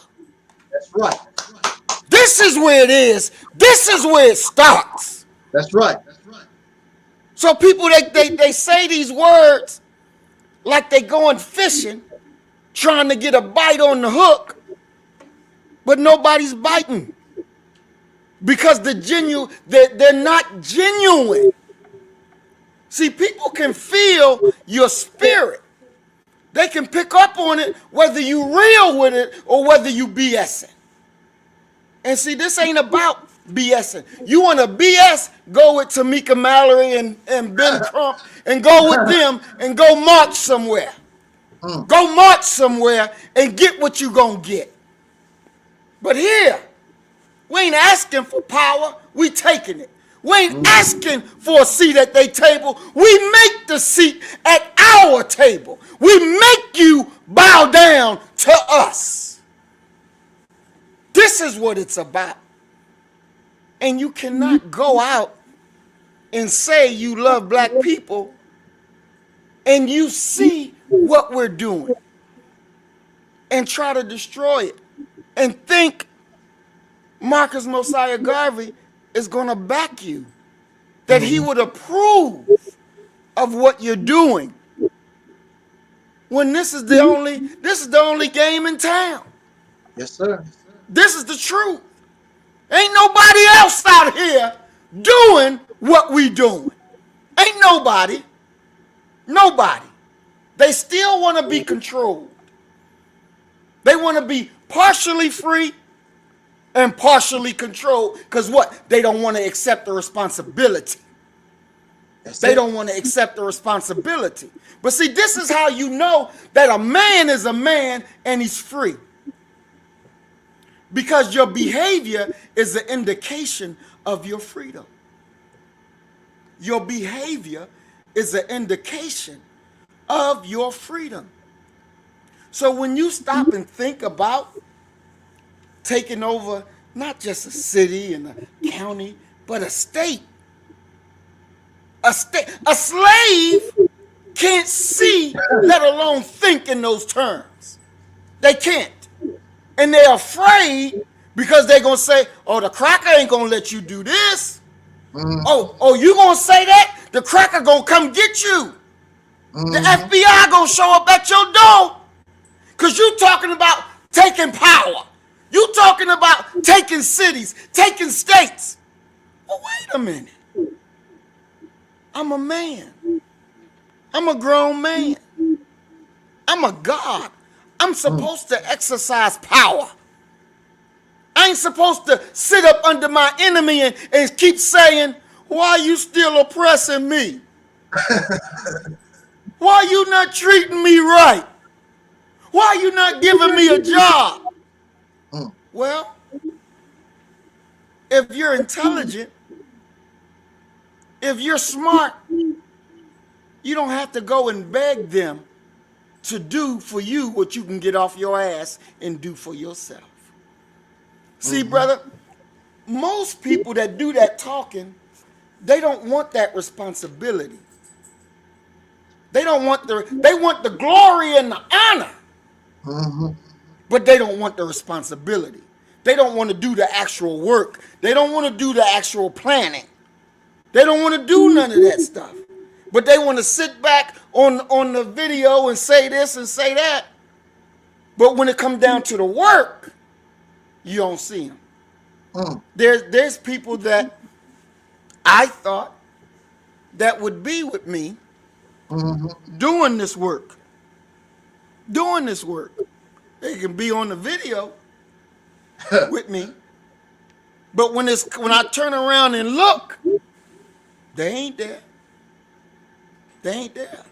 That's right. This is where it is. This is where it starts. That's right. So people, they say these words like they going fishing, trying to get a bite on the hook, but nobody's biting. Because they're not genuine. See, people can feel your spirit. They can pick up on it whether you real with it or whether you BSing. And see, this ain't about BSing. You want to BS, go with Tamika Mallory and Ben Crump and go with them and go march somewhere. Go march somewhere and get what you gonna get. But here, we ain't asking for power, we taking it. We ain't asking for a seat at their table. We make the seat at our table. We make you bow down to us. This is what it's about. And you cannot go out and say you love black people and you see what we're doing and try to destroy it and think Marcus Mosiah Garvey is going to back you, that he would approve of what you're doing, when this is the only game in town. Yes, sir. This is the truth. Ain't nobody else out here doing what we doing. Ain't nobody. Nobody. They still want to be controlled. They want to be partially free and partially controlled, because what? They don't want to accept the responsibility. They don't want to accept the responsibility. But see, this is how you know that a man is a man and he's free. Because your behavior is an indication of your freedom. Your behavior is an indication of your freedom. So when you stop and think about taking over not just a city and a county, but a state. A slave can't see, let alone think in those terms. They can't. And they're afraid because they're going to say, oh, the cracker ain't going to let you do this. Oh, you going to say that? The cracker going to come get you. The FBI going to show up at your door. Because you talking about taking power. You talking about taking cities, taking states. Well, wait a minute. I'm a man. I'm a grown man. I'm a God. I'm supposed to exercise power. I ain't supposed to sit up under my enemy and keep saying, why are you still oppressing me? Why are you not treating me right? Why are you not giving me a job? Well, if you're intelligent, if you're smart, you don't have to go and beg them to do for you what you can get off your ass and do for yourself. See, brother, most people that do that talking, they don't want that responsibility. They want the glory and the honor, but they don't want the responsibility. They don't want to do the actual work. They don't want to do the actual planning. They don't want to do none of that stuff. But they want to sit back on the video and say this and say that. But when it comes down to the work, you don't see them. There's people that I thought that would be with me doing this work. Doing this work. They can be on the video with me. But when I turn around and look, they ain't there. They ain't there.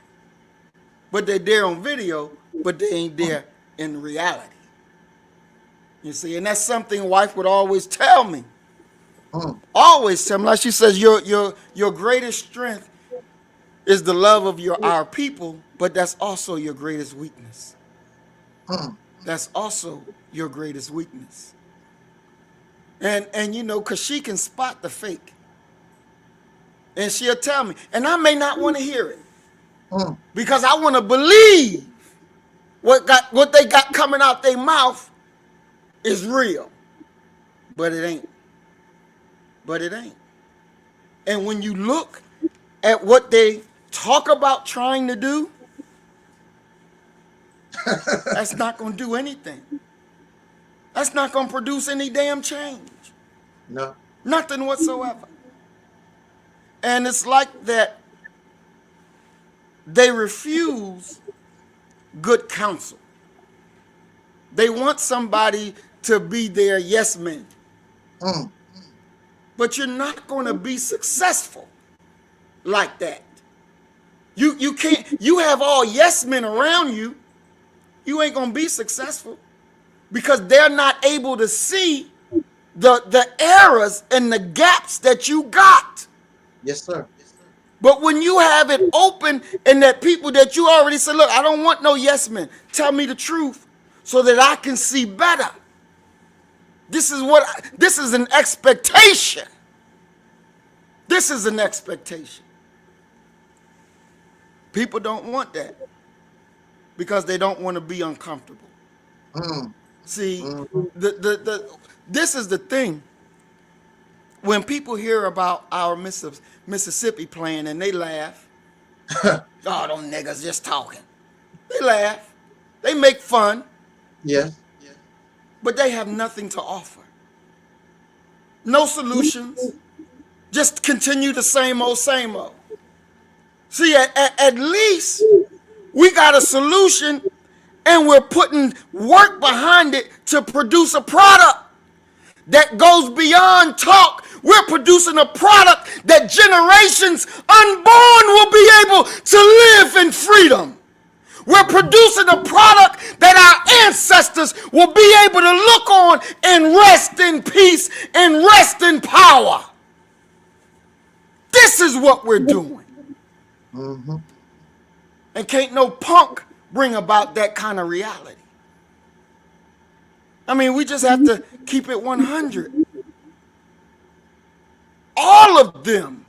But they're there on video, but they ain't there in reality. You see, and that's something wife would always tell me. Always tell me, like she says, your greatest strength is the love of our people, but that's also your greatest weakness. That's also your greatest weakness. And you know, because she can spot the fake. And she'll tell me, and I may not want to hear it. Because I want to believe what they got coming out their mouth is real. But it ain't. But it ain't. And when you look at what they talk about trying to do, that's not going to do anything. That's not going to produce any damn change. No. Nothing whatsoever. And it's like that they refuse good counsel. They want somebody to be their yes man. But you're not going to be successful like that. You can't. You have all yes men around you. You ain't going to be successful because they're not able to see the errors and the gaps that you got. Yes, sir. But when you have it open and that people that you already said, look, I don't want no yes men. Tell me the truth so that I can see better. This is an expectation. This is an expectation. People don't want that because they don't want to be uncomfortable. See, this is the thing. When people hear about our Mississippi plan and they laugh, oh, them niggas just talking. They laugh. They make fun. Yeah. But they have nothing to offer. No solutions. Just continue the same old, same old. See, at least we got a solution and we're putting work behind it to produce a product that goes beyond talk. We're producing a product that generations unborn will be able to live in freedom. We're producing a product that our ancestors will be able to look on and rest in peace and rest in power. This is what we're doing. And can't no punk bring about that kind of reality. I mean, we just have to keep it 100. All of them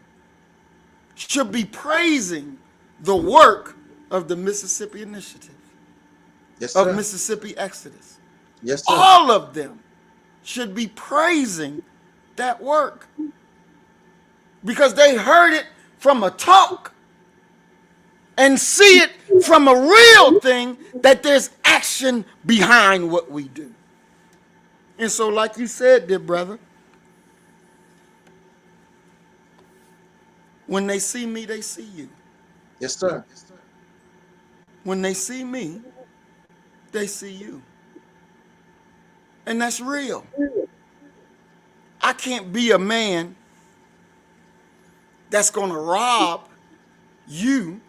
should be praising the work of the Mississippi Initiative. Yes, of sir. Mississippi Exodus. Yes, sir. All of them should be praising that work because they heard it from a talk and see it from a real thing that there's action behind what we do. And so, like you said, dear brother, when they see me, they see you. Yes, sir. When they see me, they see you. And that's real. I can't be a man that's going to rob you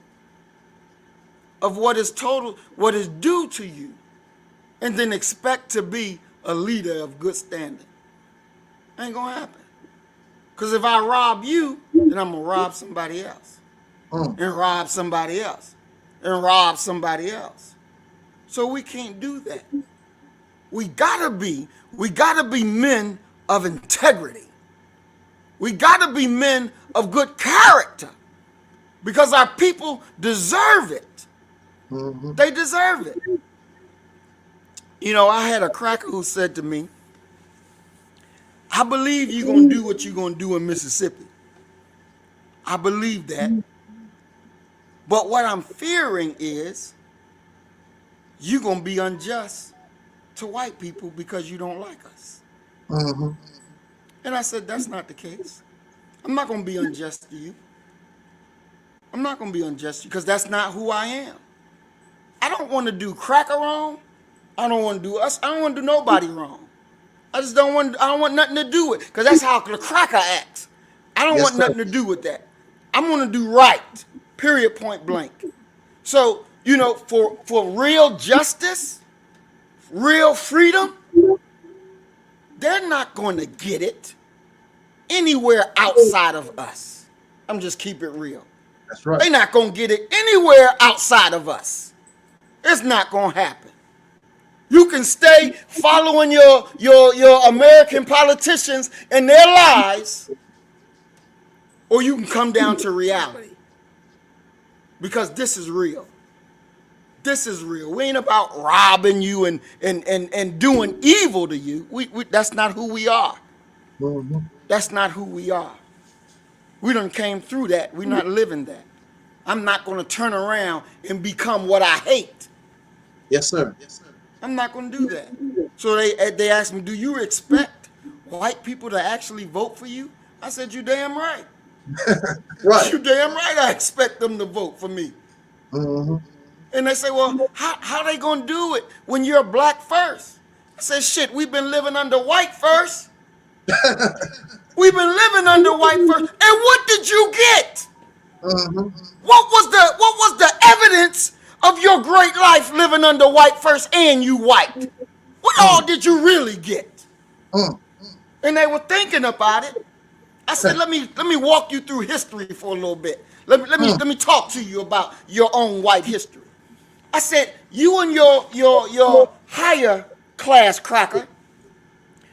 of what is due to you, and then expect to be a leader of good standing. Ain't going to happen. Because if I rob you, then I'm going to rob somebody else. And rob somebody else. And rob somebody else. So we can't do that. We gotta be men of integrity. We gotta be men of good character. Because our people deserve it. They deserve it. You know, I had a cracker who said to me, I believe you're going to do what you're going to do in Mississippi. I believe that. But what I'm fearing is you're going to be unjust to white people because you don't like us. And I said, that's not the case. I'm not going to be unjust to you. I'm not going to be unjust to you because that's not who I am. I don't want to do cracker wrong. I don't want to do us. I don't want to do nobody wrong. I don't want nothing to do with it because that's how the cracker acts. I don't want nothing to do with that. I'm going to do right, period, point blank. So, you know, for real justice, real freedom, they're not going to get it anywhere outside of us. I'm just keep it real. That's right. They're not going to get it anywhere outside of us. It's not going to happen. You can stay following your American politicians and their lies, or you can come down to reality. Because this is real. This is real. We ain't about robbing you and doing evil to you. That's not who we are. That's not who we are. We done came through that. We're not living that. I'm not going to turn around and become what I hate. Yes, sir. I'm not going to do that. So they asked me, do you expect white people to actually vote for you? I said, you damn right. Right. You damn right I expect them to vote for me. And they say, well, how they going to do it when you're black first? I said, shit, we've been living under white first. We've been living under white first. And what did you get? What was the evidence of your great life living under white first and you white? What all did you really get? And they were thinking about it. I said, let me walk you through history for a little bit. Let me talk to you about your own white history. I said, you and your higher class cracker,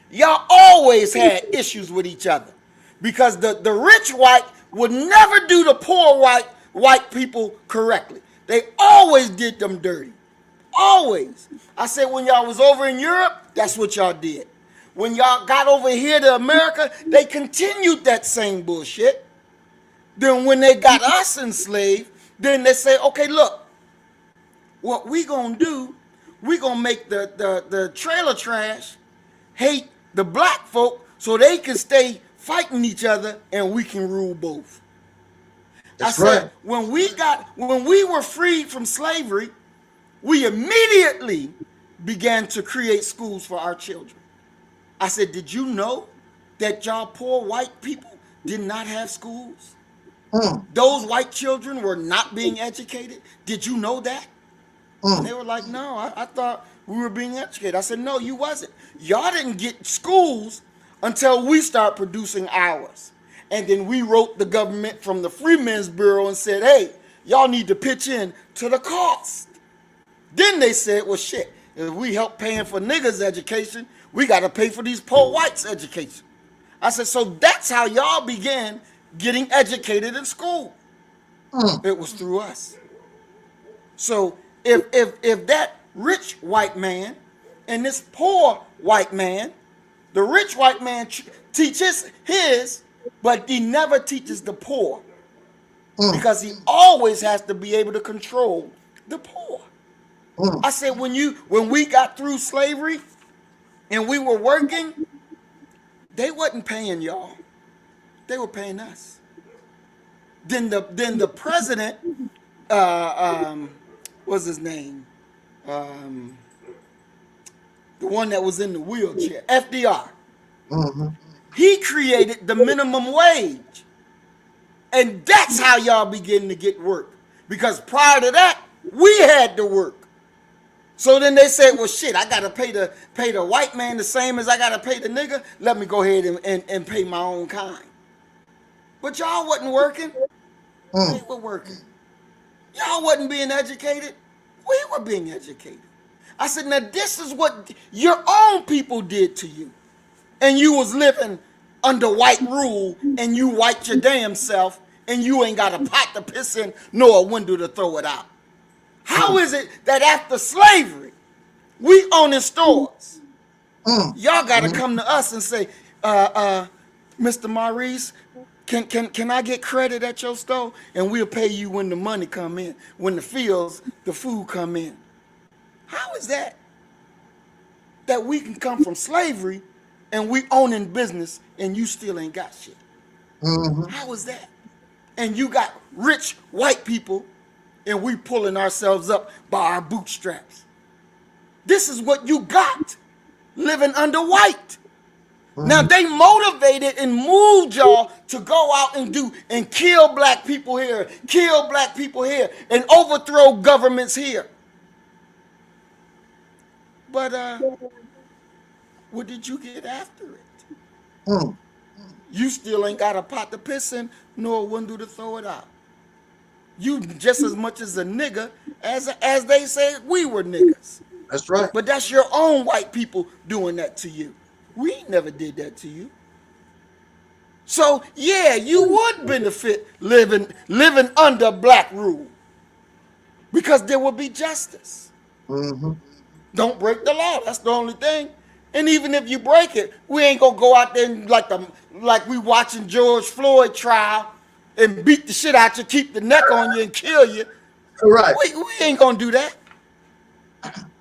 y'all always had issues with each other because the rich white would never do the poor white people correctly. They always did them dirty. Always. I said, when y'all was over in Europe, that's what y'all did. When y'all got over here to America, they continued that same bullshit. Then when they got us enslaved, then they say, okay, look, what we gonna do, we gonna make the trailer trash hate the black folk so they can stay fighting each other and we can rule both. That's I said, right. when we were freed from slavery, we immediately began to create schools for our children. I said, did you know that y'all poor white people did not have schools? Those white children were not being educated. Did you know that? And they were like, no, I thought we were being educated. I said, no, you wasn't. Y'all didn't get schools until we start producing ours. And then we wrote the government from the Freedmen's Bureau and said, hey, y'all need to pitch in to the cost. Then they said, well, shit, if we help paying for niggas' education, we got to pay for these poor whites' education. I said, so that's how y'all began getting educated in school. It was through us. So if that rich white man and this poor white man. The rich white man teaches his, but he never teaches the poor because he always has to be able to control the poor. I said, when we got through slavery and we were working, they wasn't paying y'all. They were paying us. Then the president, what's his name? The one that was in the wheelchair, FDR. He created the minimum wage. And that's how y'all begin to get work. Because prior to that, we had to work. So then they said, well, shit, I got to pay the white man the same as I got to pay the nigga. Let me go ahead and pay my own kind. But y'all wasn't working. They were working. Y'all wasn't being educated. We were being educated. I said, now this is what your own people did to you. And you was living under white rule and you white your damn self and you ain't got a pot to piss in nor a window to throw it out. How is it that after slavery, we owning stores? Y'all got to come to us and say, Mr. Maurice, can I get credit at your store? And we'll pay you when the money come in, when the food come in. How is that? That we can come from slavery and we owning business and you still ain't got shit. How is that? And you got rich white people and we pulling ourselves up by our bootstraps. This is what you got living under white. Now they motivated and moved y'all to go out and do and kill black people here, and overthrow governments here. But what did you get after it? You still ain't got a pot to piss in, nor a window to throw it out. You just as much as a nigga as they say we were niggas. That's right. But that's your own white people doing that to you. We never did that to you. So yeah, you would benefit living under black rule because there will be justice. Don't break the law. That's the only thing. And even if you break it, we ain't gonna go out there and like we watching George Floyd trial and beat the shit out you, keep the neck on you and kill you. Right. We ain't gonna do that.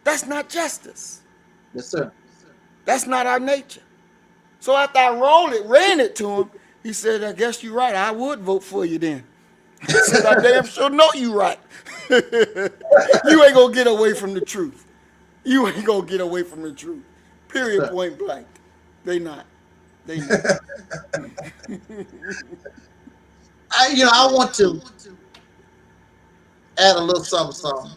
That's not justice. Yes, sir. That's not our nature. So after I ran it to him, he said, I guess you're right. I would vote for you then. I said, I damn sure know you right. You ain't gonna get away from the truth. You ain't gonna get away from the truth. Period, point blank. They not. I want to add a little something.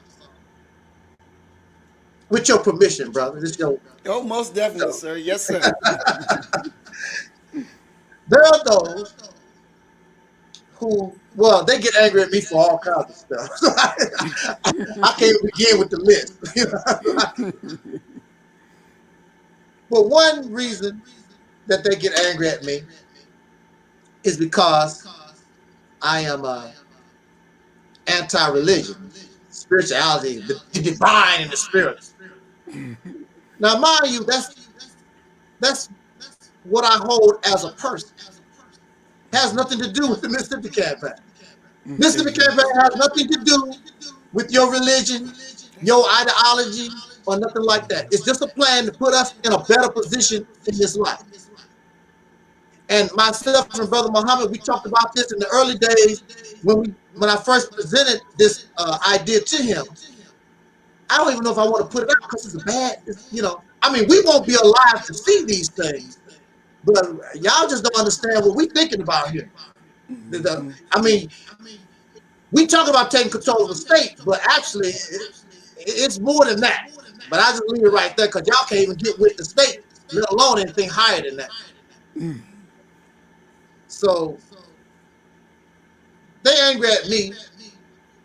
With your permission, brother. Oh, most definitely, sir. Yes, sir. There are those who, well, they get angry at me for all kinds of stuff. I can't begin with the list. But one reason that they get angry at me is because I am anti-religion, spirituality, the divine and the spirit. Now, mind you, that's what I hold as a person. Has nothing to do with the Mississippi Campaign. Mississippi Campaign has nothing to do with your religion, your ideology, or nothing like that. It's just a plan to put us in a better position in this life. And myself and Brother Muhammad, we talked about this in the early days when I first presented this idea to him. I don't even know if I want to put it out because it's bad, I mean, we won't be alive to see these things, but y'all just don't understand what we're thinking about here. I mean, we talk about taking control of the state, but actually, it's more than that. But I just leave it right there because y'all can't even get with the state, let alone anything higher than that. So they angry at me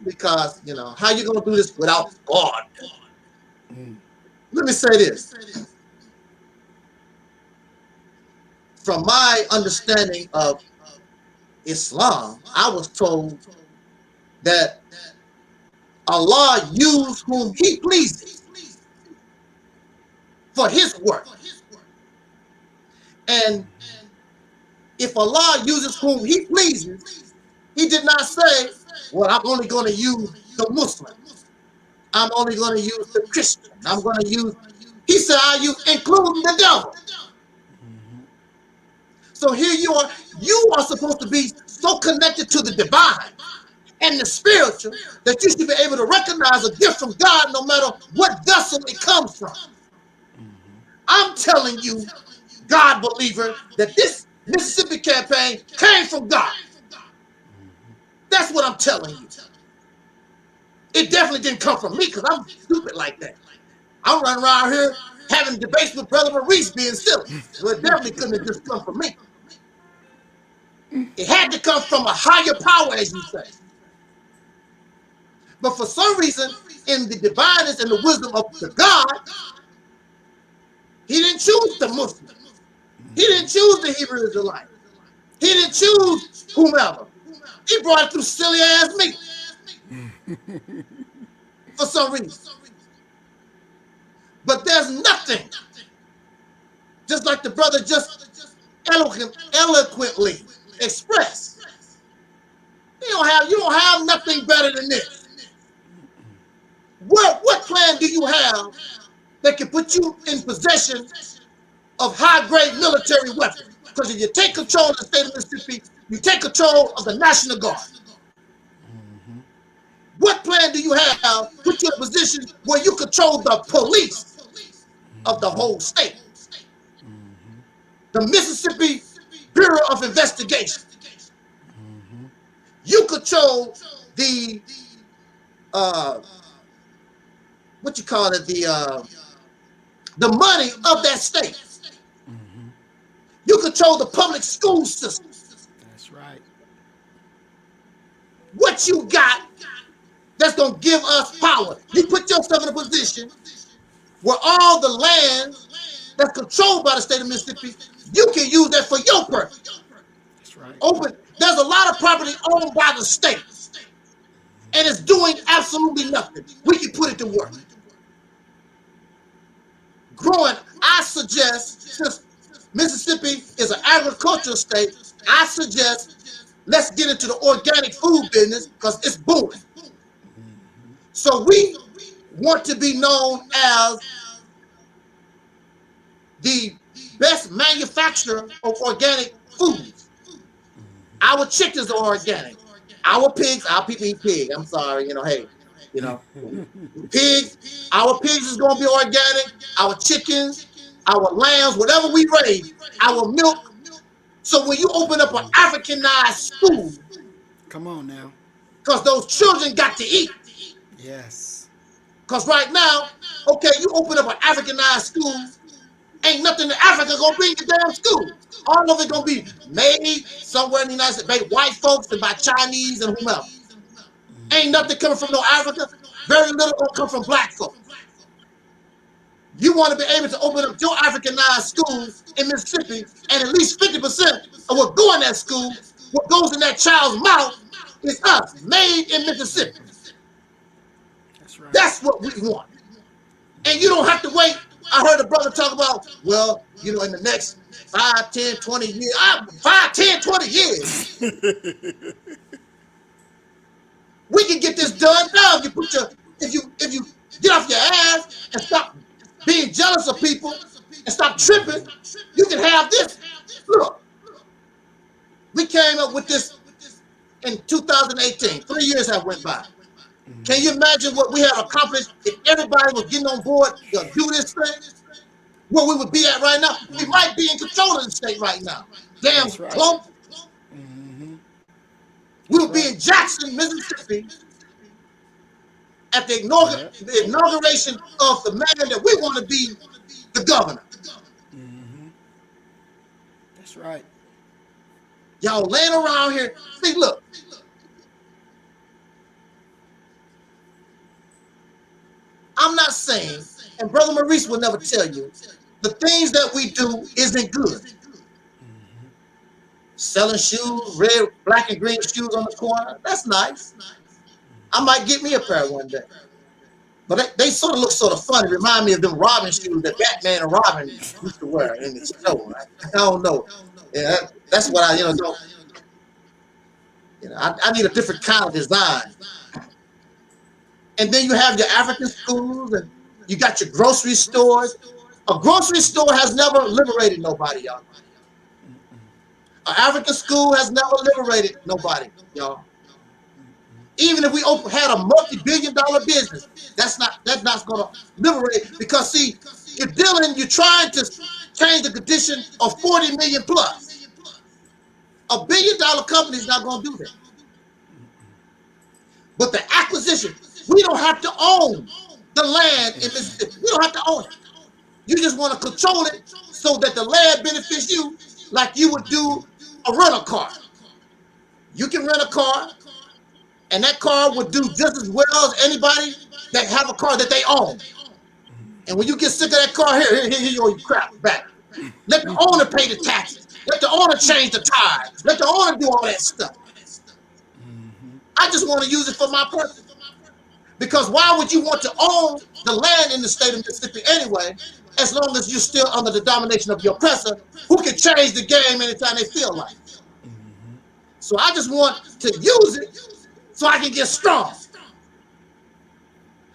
because, how you going to do this without God? Let me say this. From my understanding of Islam, I was told that Allah used whom he pleases. for his work. And if Allah uses whom he pleases, he did not say, well, I'm only going to use the Muslim. I'm only going to use the Christian. I'm going to use, he said, I use including the devil. So here you are supposed to be so connected to the divine and the spiritual that you should be able to recognize a gift from God no matter what vessel it comes from. I'm telling you, God believer, that this Mississippi campaign came from God. That's what I'm telling you. It definitely didn't come from me because I'm stupid like that. I'm running around here having debates with Brother Maurice being silly. So it definitely couldn't have just come from me. It had to come from a higher power, as you say. But for some reason, in the divineness and the wisdom of the God, he didn't choose the Muslim. He didn't choose the Hebrew Israelite. He didn't choose whomever. He brought it through silly ass me. For some reason. But there's nothing, just like the brother just eloquently expressed. You don't have nothing better than this. What plan do you have that can put you in possession of high-grade military weapons? Because if you take control of the state of Mississippi, you take control of the National Guard. What plan do you have to put you in a position where you control the police of the whole state? The Mississippi Bureau of Investigation. You control the what you call it, the money of that state. You control the public school system. That's right. What you got that's gonna give us power? You put yourself in a position where all the land that's controlled by the state of Mississippi, you can use that for your purpose. That's right. There's a lot of property owned by the state, and it's doing absolutely nothing. We can put it to work. Growing, I suggest, since Mississippi is an agricultural state, I suggest let's get into the organic food business because it's booming. So we want to be known as the best manufacturer of organic foods. Our chickens are organic. Our pigs, our people eat pig. I'm sorry, hey, pigs, our pigs is gonna be organic. Our chickens, our lambs, whatever we raise, our milk. So when you open up an Africanized school, come on now, because those children got to eat. Yes. Because right now, okay, you open up an Africanized school, ain't nothing in Africa gonna be in your damn school. All of it gonna be made somewhere in the United States by white folks and by Chinese and whomever. Ain't nothing coming from no Africa. Very little gonna come from black folks. You want to be able to open up your Africanized schools in Mississippi, and at least 50% of what go in that school, what goes in that child's mouth, is us, made in Mississippi. That's right. That's what we want. And you don't have to wait. I heard a brother talk about, well, in the next 5, 10, 20 years. 5, 10, 20 years. We can get this done now. If you get off your ass and stop being jealous of people and stop tripping, you can have this. Look, we came up with this in 2018. 3 years have went by. Can you imagine what we have accomplished if everybody was getting on board to do this thing? Where we would be at right now? We might be in control of the state right now. Damn close. We would be in Jackson, Mississippi at the inauguration of the man that we want to be the governor. That's right. Y'all laying around here. See, look. I'm not saying, and Brother Maurice will never tell you, the things that we do isn't good. Selling shoes, red, black, and green shoes on the corner, that's nice. I might get me a pair one day. But they sort of look sort of funny. Remind me of them Robin shoes that Batman and Robin used to wear in the snow. I don't know. Yeah, that's what I, don't. I need a different kind of design. And then you have your African schools, and you got your grocery stores. A grocery store has never liberated nobody, y'all. An African school has never liberated nobody, y'all. Even if we had a multi-billion-dollar business, that's not going to liberate, because see, you're trying to change the condition of 40 million plus. $1 billion company is not going to do that. But the acquisition, we don't have to own the land in Mississippi. We don't have to own it. You just want to control it so that the land benefits you, like you would do a rental car. You can rent a car, and that car would do just as well as anybody that have a car that they own. And when you get sick of that car, here you crap back. Let the owner pay the taxes. Let the owner change the tires. Let the owner do all that stuff. I just want to use it for my purpose. Because why would you want to own the land in the state of Mississippi anyway, as long as you're still under the domination of your oppressor, who can change the game anytime they feel like? So I just want to use it so I can get strong.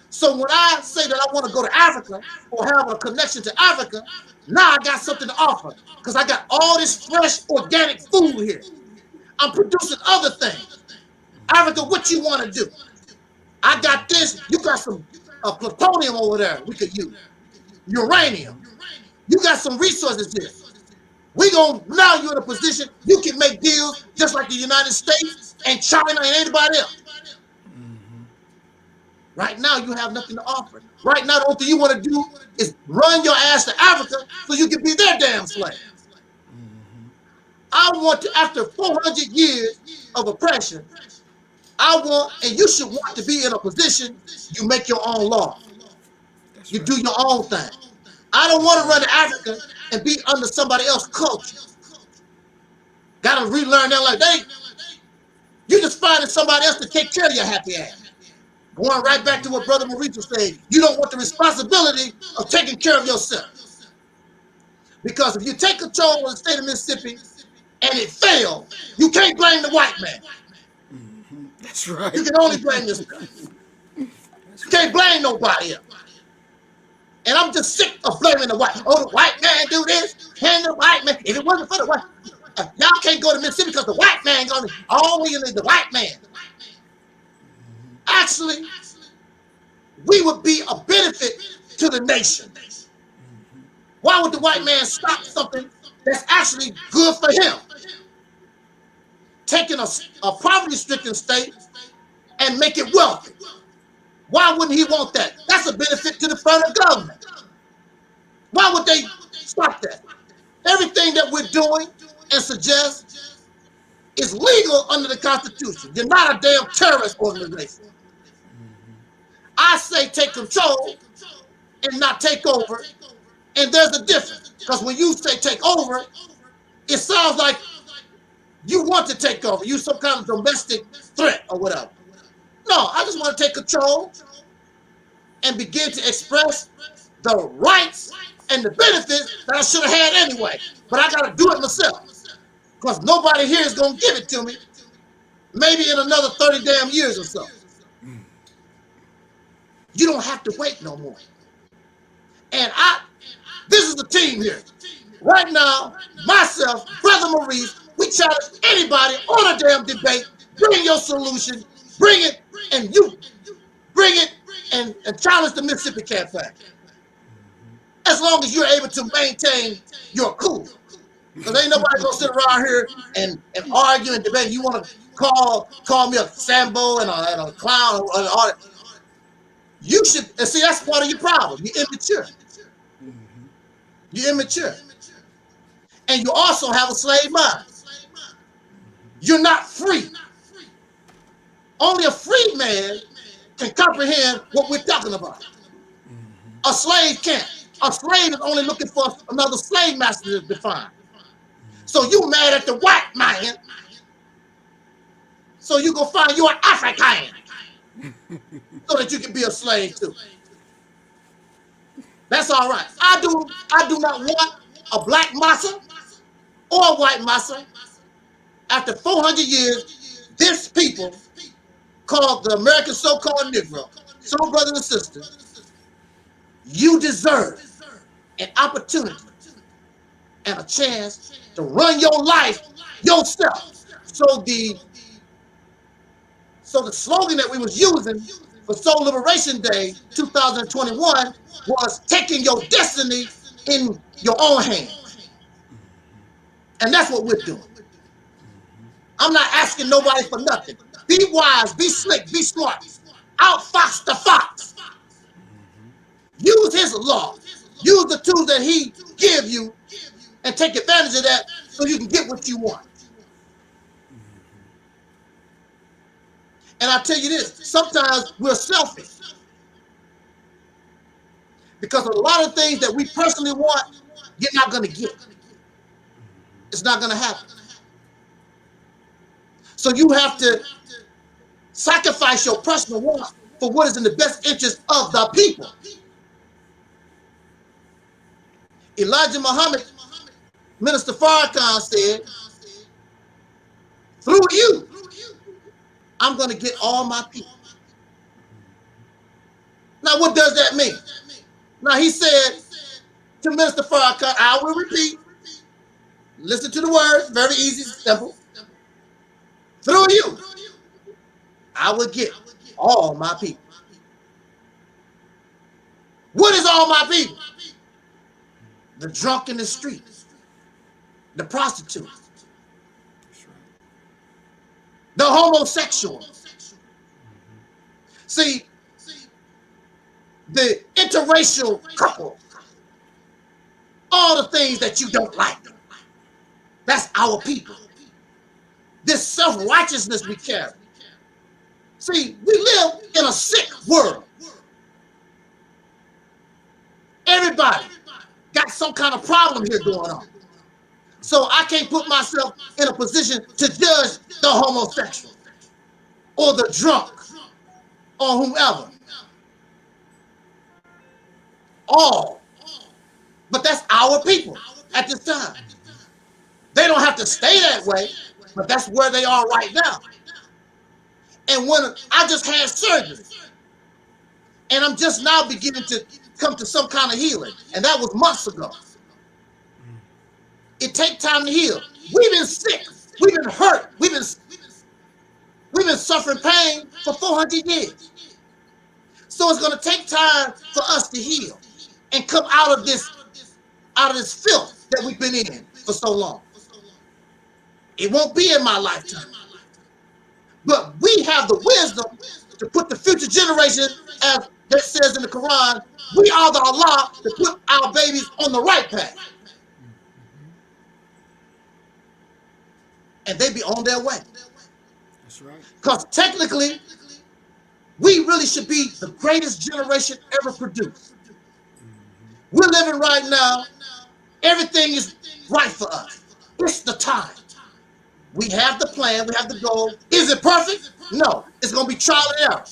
So when I say that I want to go to Africa or have a connection to Africa, now I got something to offer, because I got all this fresh organic food here. I'm producing other things. Africa, what you want to do? I got this. You got some plutonium over there we could use. Uranium. You got some resources here. Now you're in a position you can make deals just like the United States and China and anybody else. Right now you have nothing to offer. Right now the only thing you want to do is run your ass to Africa so you can be their damn slave. I want to, after 400 years of oppression, I want, and you should want to be in a position you make your own law. You do your own thing. I don't want to run to Africa and be under somebody else's culture. Got to relearn that like you just finding somebody else to take care of your happy ass. Going right back to what Brother Maurice was saying, you don't want the responsibility of taking care of yourself. Because if you take control of the state of Mississippi and it fails, you can't blame the white man. That's right. You can only blame yourself. You can't blame nobody else. And I'm just sick of blaming the white man. Oh, the white man do this, and the white man. If it wasn't for the white, y'all can't go to Mississippi because the white man gonna always the white man. Actually, we would be a benefit to the nation. Why would the white man stop something that's actually good for him? Taking a poverty-stricken state and make it wealthy. Why wouldn't he want that? That's a benefit to the federal government. Why would they stop that? Everything that we're doing and suggest is legal under the Constitution. You're not a damn terrorist organization. I say take control and not take over, and there's a difference. Because when you say take over, it sounds like you want to take over. You some kind of domestic threat or whatever. No, I just want to take control and begin to express the rights and the benefits that I should have had anyway. But I got to do it myself, because nobody here is going to give it to me. Maybe in another 30 damn years or so. You don't have to wait no more. And this is the team here. Right now, myself, Brother Maurice, we challenge anybody on a damn debate. Bring your solution. Bring it, and you bring it and challenge the Mississippi Campaign. As long as you're able to maintain your cool. Because ain't nobody gonna sit around here and argue and debate. You want to call me a Sambo and a clown and all that. You should, and see, that's part of your problem. You're immature. You're immature. And you also have a slave mind. You're not free. Only a free man can comprehend what we're talking about. A slave can't. A slave is only looking for another slave master to define. So you mad at the white man, so you go find you an African so that you can be a slave too. That's all right. I do not want a black massa or a white massa. After 400 years, this people called the American so-called Negro, soul brothers and sisters, you deserve an opportunity and a chance to run your life yourself. So the slogan that we was using for Soul Liberation Day 2021 was taking your destiny in your own hands. And that's what we're doing. I'm not asking nobody for nothing. Be wise, be slick, be smart. Outfox the fox. Use his law. Use the tools that he give you and take advantage of that so you can get what you want. And I tell you this, sometimes we're selfish. Because a lot of things that we personally want, you're not going to get. It's not going to happen. So you have to sacrifice your personal wants for what is in the best interest of the people. Elijah Muhammad, Minister Farrakhan said, through you, I'm going to get all my people. Now, what does that mean? Now, he said to Minister Farrakhan, I will repeat, listen to the words, very easy, simple. Through you, I will get all my people. What is all my people? The drunk in the street, the prostitute, the homosexual. See, the interracial couple, all the things that you don't like. That's our people. This self-righteousness we carry. See, we live in a sick world. Everybody got some kind of problem here going on. So I can't put myself in a position to judge the homosexual or the drunk or whomever. All. But that's our people at this time. They don't have to stay that way, but that's where they are right now. And when I just had surgery, and I'm just now beginning to come to some kind of healing, and that was months ago. It takes time to heal. We've been sick. We've been hurt. We've been suffering pain for 400 years. So it's going to take time for us to heal and come out of this filth that we've been in for so long. It won't be in my lifetime. But we have the wisdom to put the future generation, as that says in the Quran, we are the Allah to put our babies on the right path. And they be on their way. That's right. Because technically, we really should be the greatest generation ever produced. We're living right now. Everything is right for us. It's the time. We have the plan. We have the goal. Is it perfect? No. It's going to be trial and error.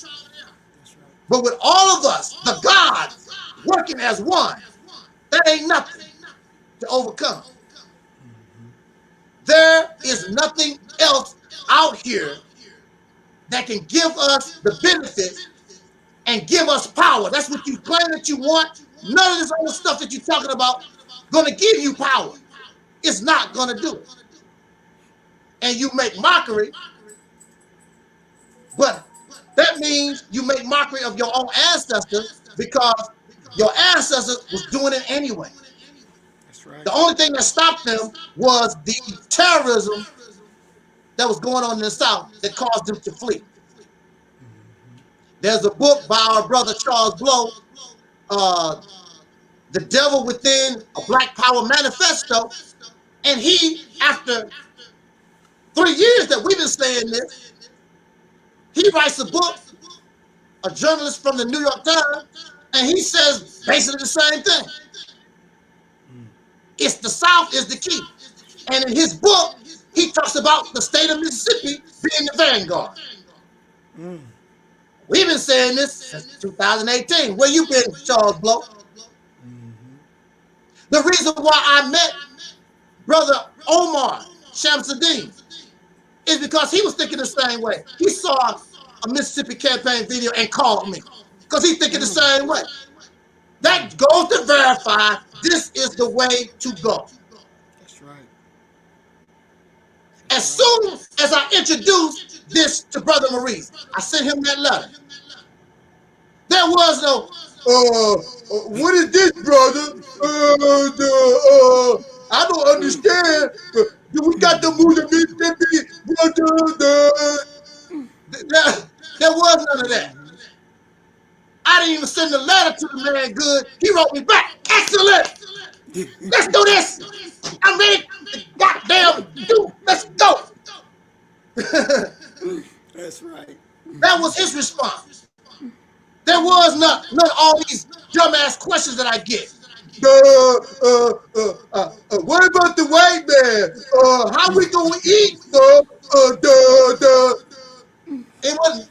But with all of us, the gods, working as one, that ain't nothing to overcome. There is nothing else out here that can give us the benefit and give us power. That's what you claim that you want. None of this other stuff that you're talking about going to give you power. It's not going to do it. And you make mockery, but that means you make mockery of your own ancestors because your ancestors was doing it anyway. That's right. The only thing that stopped them was the terrorism that was going on in the South that caused them to flee. There's a book by our brother Charles Blow, The Devil Within, a Black Power Manifesto, and he, after 3 years that we've been saying this, he writes a book, a journalist from the New York Times, and he says basically the same thing. It's the South is the key. And in his book, he talks about the state of Mississippi being the vanguard. We've been saying this since 2018. Where you been, Charles Blow? The reason why I met Brother Omar Shamsuddin is because he was thinking the same way. He saw a Mississippi campaign video and called me because he's thinking the same way. That goes to verify this is the way to go. That's right. As soon as I introduced this to Brother Maurice, I sent him that letter. There was no, what is this, brother? I don't understand. We got to move the Mississippi, brother. There was none of that. I didn't even send the letter to the man good. He wrote me back. Excellent. Let's do this. I'm ready to goddamn do. Let's go. That's right. That was his response. There was none of all these dumbass questions that I get. What about the white man? How we gonna eat? It wasn't.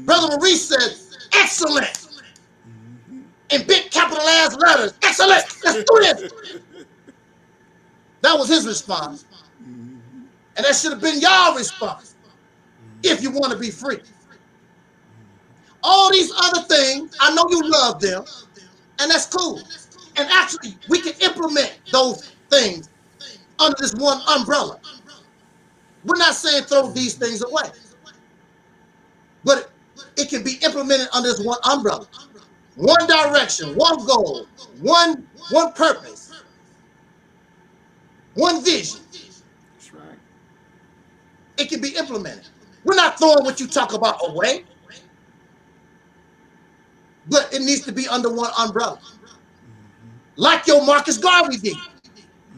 Brother Maurice said, excellent. In big capitalized letters. Excellent. Let's do this. That was his response. And that should have been y'all response if you want to be free. All these other things, I know you love them, and that's cool. And actually, we can implement those things under this one umbrella. We're not saying throw these things away, but it can be implemented under this one umbrella. One direction, one goal, one purpose, one vision. That's right. It can be implemented. We're not throwing what you talk about away, but it needs to be under one umbrella. Like your Marcus Garvey did.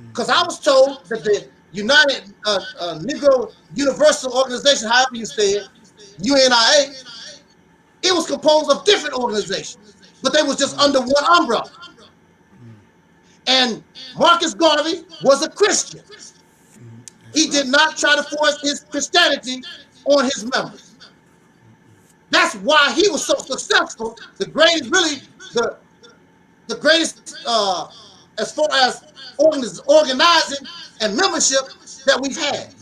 Because I was told that the United Negro Universal Organization, however you say it, UNIA, it was composed of different organizations, but they was just under one umbrella. And Marcus Garvey was a Christian. He did not try to force his Christianity on his members. That's why he was so successful. The greatest, really, the greatest as far as organizing and membership that we've had.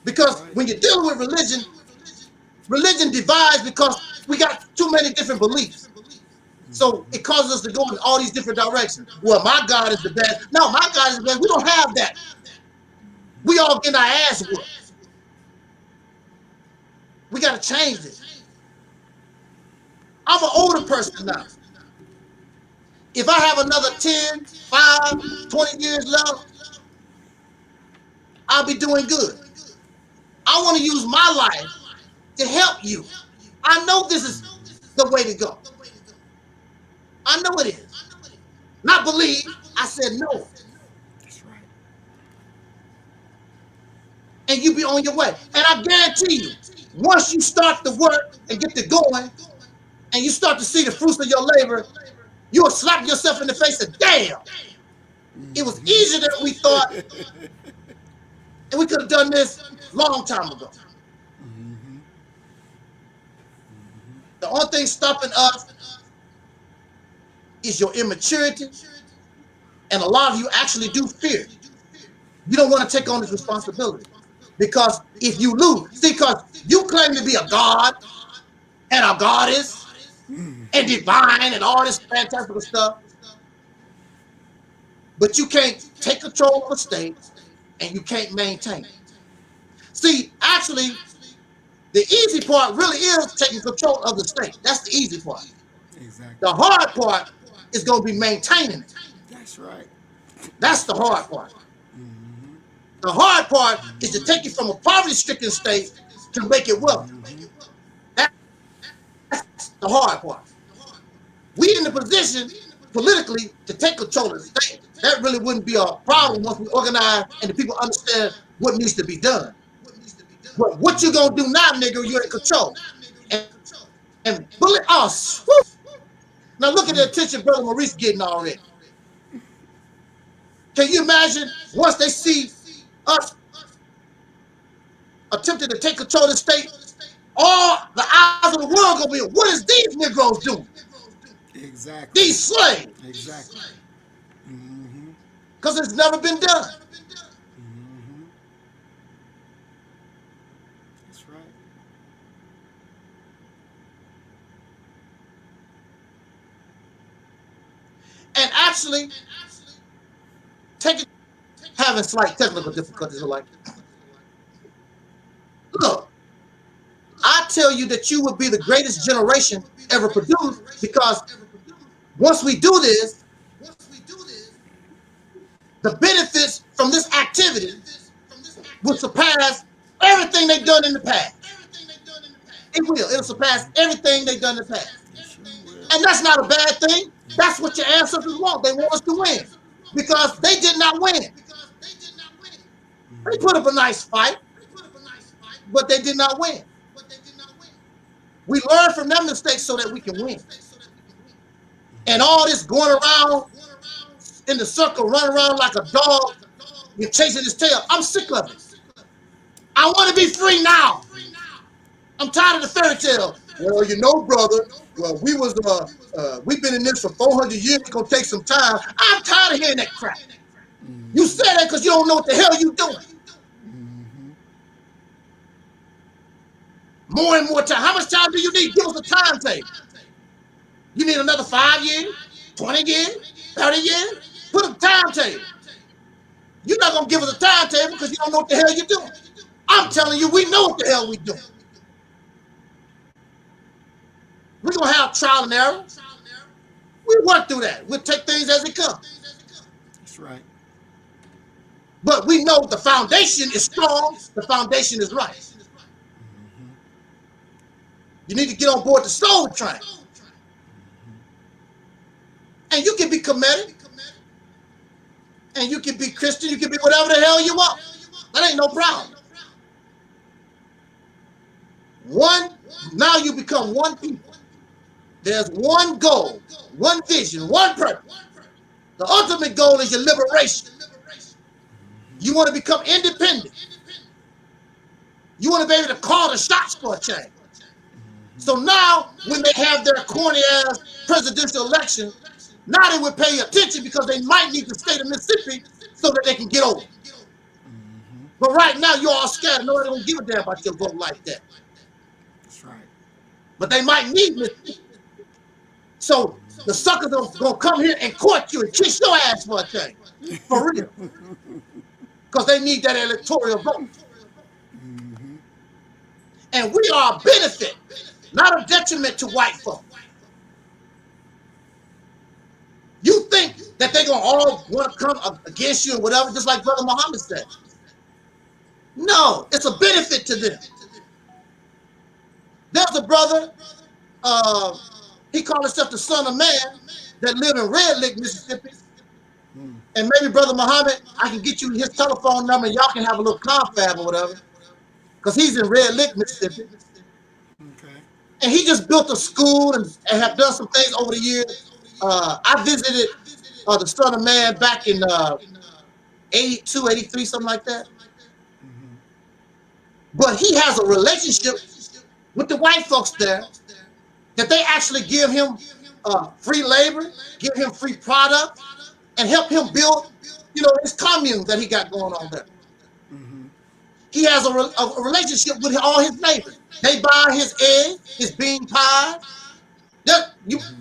Because when you're dealing with religion, religion divides because we got too many different beliefs. So it causes us to go in all these different directions. Well, my God is the best. No, my God is the best. We don't have that. We all get our ass whooped. We got to change it. I'm an older person now. If I have another 10, 5, 20 years left, I'll be doing good. I want to use my life to help you. I know this is the way to go. I know it is. Not believe, I said no. That's right. And you be on your way. And I guarantee you, once you start the work and get to going, and you start to see the fruits of your labor, you will slap yourself in the face and damn, it was easier than we thought, and we could have done this long time ago. The only thing stopping us is your immaturity, and a lot of you actually do fear. You don't want to take on this responsibility, because if you lose, see, because you claim to be a god and a goddess and divine and all this fantastical stuff, but you can't take control of a state and you can't maintain it. See, actually, the easy part really is taking control of the state. That's the easy part. Exactly. The hard part is going to be maintaining it. That's right. That's the hard part. The hard part is to take it from a poverty-stricken state to make it wealthy. That's the hard part. We in the position politically to take control of the state. That really wouldn't be a problem once we organize and the people understand what needs to be done. But what you gonna do now, nigga, you're in control. And bullet us. Now look at the attention Brother Maurice getting already. Can you imagine once they see us attempting to take control of the state, all the eyes of the world gonna be, what is these Negroes doing? Exactly. These slaves. Exactly. Because it's never been done. That's right. And actually, having slight technical difficulties are like, look, I tell you that you would be the greatest generation ever produced, because once we do this, the benefits from this activity will surpass everything they've done in the past. It will. It'll surpass everything they've done in the past. And that's not a bad thing. That's what your ancestors want. They want us to win, because they did not win. They put up a nice fight, but they did not win. We learn from their mistakes so that we can win. And all this going around in the circle, running around like a dog, you're chasing his tail. I'm sick of it. I want to be free now. I'm tired of the fairy tale. Well, you know, brother, well, we've been in this for 400 years. It's going to take some time. I'm tired of hearing that crap. You said that because you don't know what the hell you're doing. More and more time. How much time do you need? Give us a timetable. You need another 5 years, 20 years, 30 years? Put a timetable. You're not going to give us a timetable because you don't know what the hell you're doing. I'm telling you, we know what the hell we're doing. We're going to have trial and error. We work through that. We'll take things as they come. That's right. But we know the foundation is strong. The foundation is right. You need to get on board the soul train. And you can be committed. And you can be Christian. You can be whatever the hell you want. That ain't no problem. Now you become one people. There's one goal, one vision, one purpose. The ultimate goal is your liberation. You want to become independent. You want to be able to call the shots for a change. So now, when they have their corny-ass presidential election, now they would pay attention because they might need the state of Mississippi so that they can get over. But right now, you're all scared. Nobody don't give a damn about your vote like that. That's right. But they might need Mississippi. So the suckers are going to come here and court you and kiss your ass for a thing. For real. Because they need that electoral vote. And we are a benefit, not a detriment to white folk. You think that they're going to all want to come against you or whatever, just like Brother Muhammad said. No, it's a benefit to them. There's a brother, he called himself the Son of Man, that live in Red Lick, Mississippi. And maybe Brother Muhammad, I can get you his telephone number and y'all can have a little confab or whatever. Because he's in Red Lick, Mississippi. Okay. And he just built a school and have done some things over the years. I visited the Son of Man back in 82, 83, something like that. But he has a relationship with the white folks there that they actually give him free labor, give him free product, and help him build, his commune that he got going on there. He has a relationship with all his neighbors. They buy his eggs, his bean pies.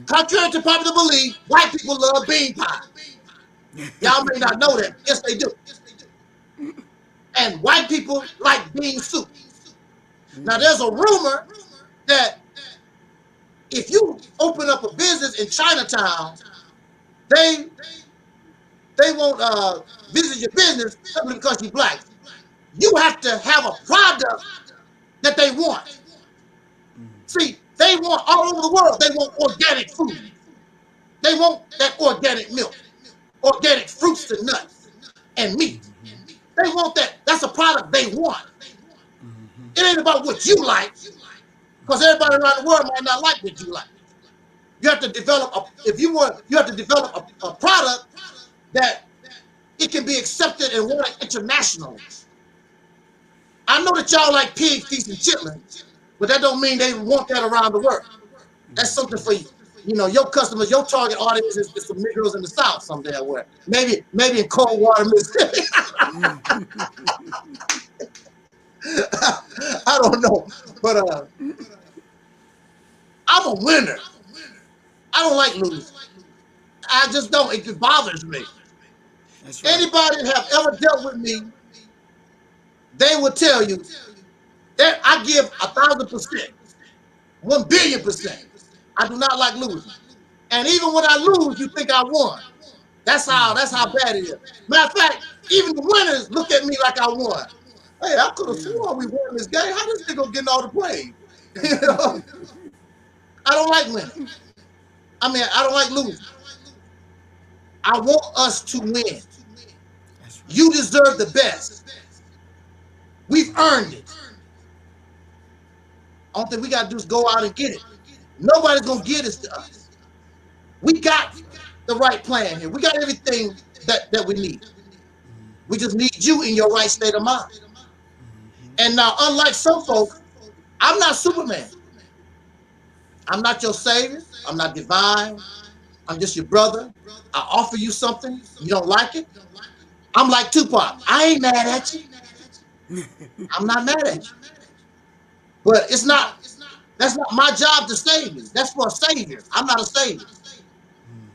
Contrary to popular belief, white people love bean pie. Y'all may not know that. Yes, they do. And white people like bean soup. Now, there's a rumor that if you open up a business in Chinatown, they won't visit your business simply because you're black. You have to have a product that they want. See, they want all over the world, they want organic food. They want that organic milk, organic fruits and nuts and meat. They want that. That's a product they want. It ain't about what you like, because everybody around the world might not like what you like. You have to develop you have to develop a product that it can be accepted and wanted internationally. I know that y'all like pig feast and chitlins, but that don't mean they want that around the world. That's something for you know, your customers, your target audience is some Negroes in the South somewhere. Where maybe in Coldwater, Mississippi. I don't know, but I'm a winner. I don't like losing. I just don't. It just bothers me. That's right. Anybody that have ever dealt with me, they will tell you that I give 1,000%, 1,000,000,000%. I do not like losing. And even when I lose, you think I won. That's how bad it is. Matter of fact, even the winners look at me like I won. Hey, I could have sworn we won this game. How this nigga getting all the praise? You know? I don't like winning. I mean, I don't like losing. I want us to win. You deserve the best. We've earned it. All thing we gotta do is go out and get it. Nobody's gonna get it to us. We got the right plan here. We got everything that we need. We just need you in your right state of mind. And now, unlike some folks, I'm not Superman. I'm not your savior. I'm not divine. I'm just your brother. I offer you something. You don't like it. I'm like Tupac. I ain't mad at you. I'm not mad at you. But that's not my job to save you. That's for a savior. I'm not a savior.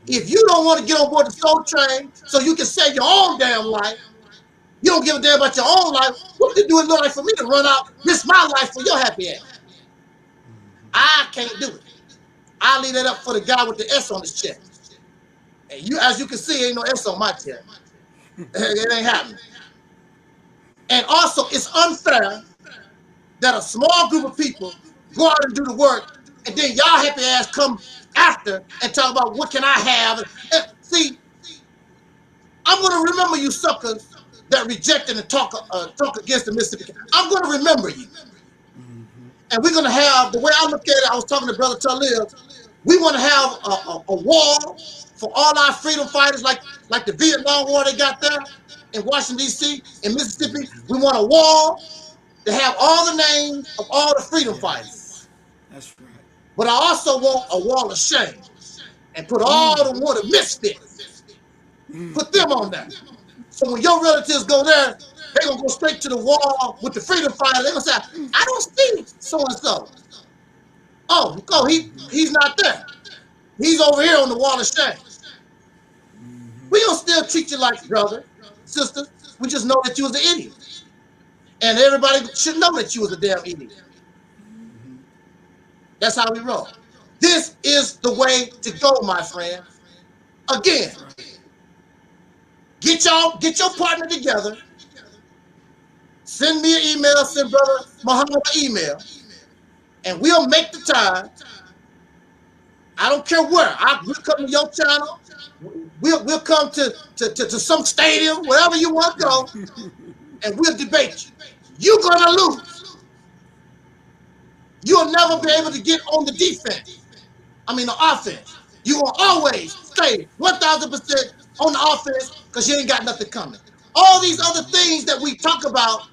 If you don't want to get on board the soul train so you can save your own damn life, you don't give a damn about your own life, what you do it look like for me to run out, risk my life for your happy ass? I can't do it. I leave that up for the guy with the S on his chest. And you, as you can see, ain't no S on my chest. It ain't happening. And also, it's unfair that a small group of people go out and do the work, and then y'all happy ass come after and talk about what can I have. And see, I'm going to remember you suckers that rejected and talk against the Mississippi. I'm going to remember you. And we're going to have, the way I look at it, I was talking to Brother Taalik, we want to have a wall for all our freedom fighters, like the Vietnam War they got there in Washington, D.C., in Mississippi. We want a wall to have all the names of all the freedom fighters. That's right. But I also want a wall of shame and put all the misfits, put them on there. So when your relatives go there, they're going to go straight to the wall with the freedom fighter. They're going to say, I don't see so-and-so. Oh, he's not there. He's over here on the wall of shame. We don't still treat you like brother, sister. We just know that you was an idiot. And everybody should know that you was a damn idiot. That's how we roll. This is the way to go, my friend. Again, get your partner together. Send me an email, send Brother Muhammad an email, and we'll make the time. I don't care where. We'll come to your channel. We'll come to some stadium, wherever you want to go, and we'll debate you. You're gonna lose. You'll never be able to get on the defense. I mean the offense. You will always stay 1,000% on the offense because you ain't got nothing coming. All these other things that we talk about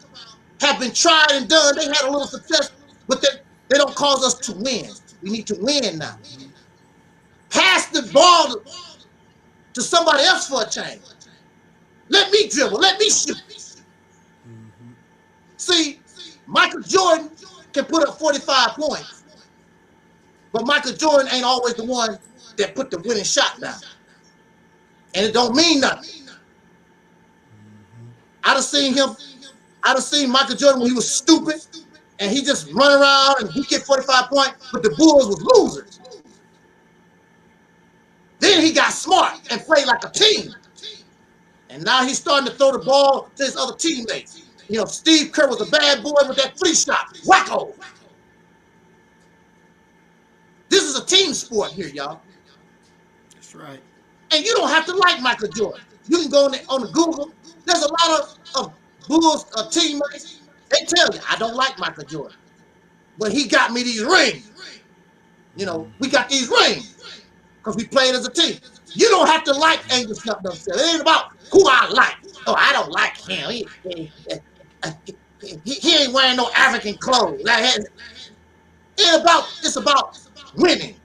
have been tried and done. They had a little success, but they don't cause us to win. We need to win now. Pass the ball to somebody else for a change. Let me dribble. Let me shoot. See, Michael Jordan can put up 45 points, but Michael Jordan ain't always the one that put the winning shot down. And it don't mean nothing. I'd have seen Michael Jordan when he was stupid and he just run around and he get 45 points, but the Bulls was losers. Then he got smart and played like a team. And now he's starting to throw the ball to his other teammates. You know, Steve Kerr was a bad boy with that free shot. Wacko. This is a team sport here, y'all. That's right. And you don't have to like Michael Jordan. You can go on the Google. There's a lot of Bulls teammates. They tell you, I don't like Michael Jordan. But he got me these rings. You know, we got these rings because we played as a team. You don't have to like Angelsnupnup7. It ain't about who I like. Oh, I don't like him. He ain't wearing no African clothes. It's about winning.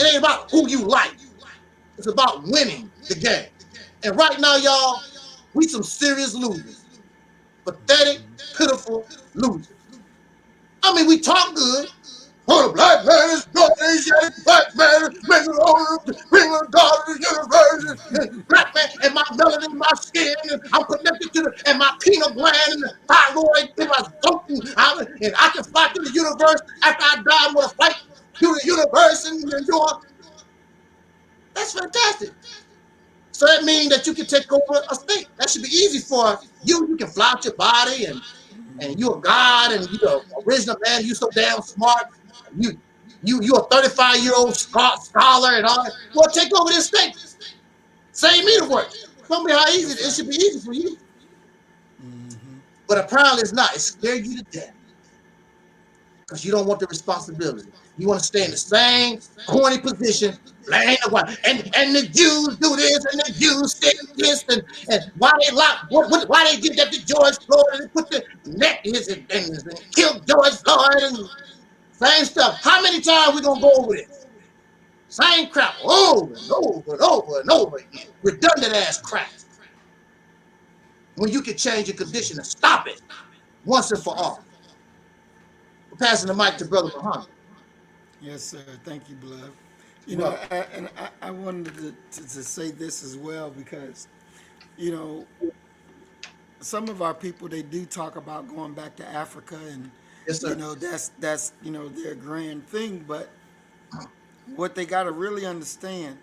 It ain't about who you like. It's about winning the game. And right now, y'all, we some serious losers. Pathetic, pitiful losers. I mean, we talk good. Oh, the black man is good. Asiatic black man is bringing God to the universe. Black man, and my melanin in my skin, and I'm connected to the, and my pineal gland and the thyroid in my throat, and I can fly through the universe after I die. I'm gonna fly through the universe and enjoy. That's fantastic. So that means that you can take over a state. That should be easy for you. You can fly out your body, and you're a god, and you're an original man. You're so damn smart. You're a 35-year-old scholar and all that. Well, take over this state. Save me the work. Tell me how easy it should be easy for you. But apparently it's not. It scared you to death because you don't want the responsibility. You want to stay in the same corny position. And the Jews do this, and the Jews say this, and why they why they did that to George Floyd, and they put the neck in his and killed George Floyd, and same stuff. How many times we gonna go over this? Same crap over and over and over and over again. Redundant ass crap. When you can change your condition and stop it once and for all. We're passing the mic to Brother Muhammad. Yes, sir. Thank you, beloved. You know, I wanted to say this as well because, you know, some of our people, they do talk about going back to Africa, and you know, that's you know, their grand thing. But what they got to really understand,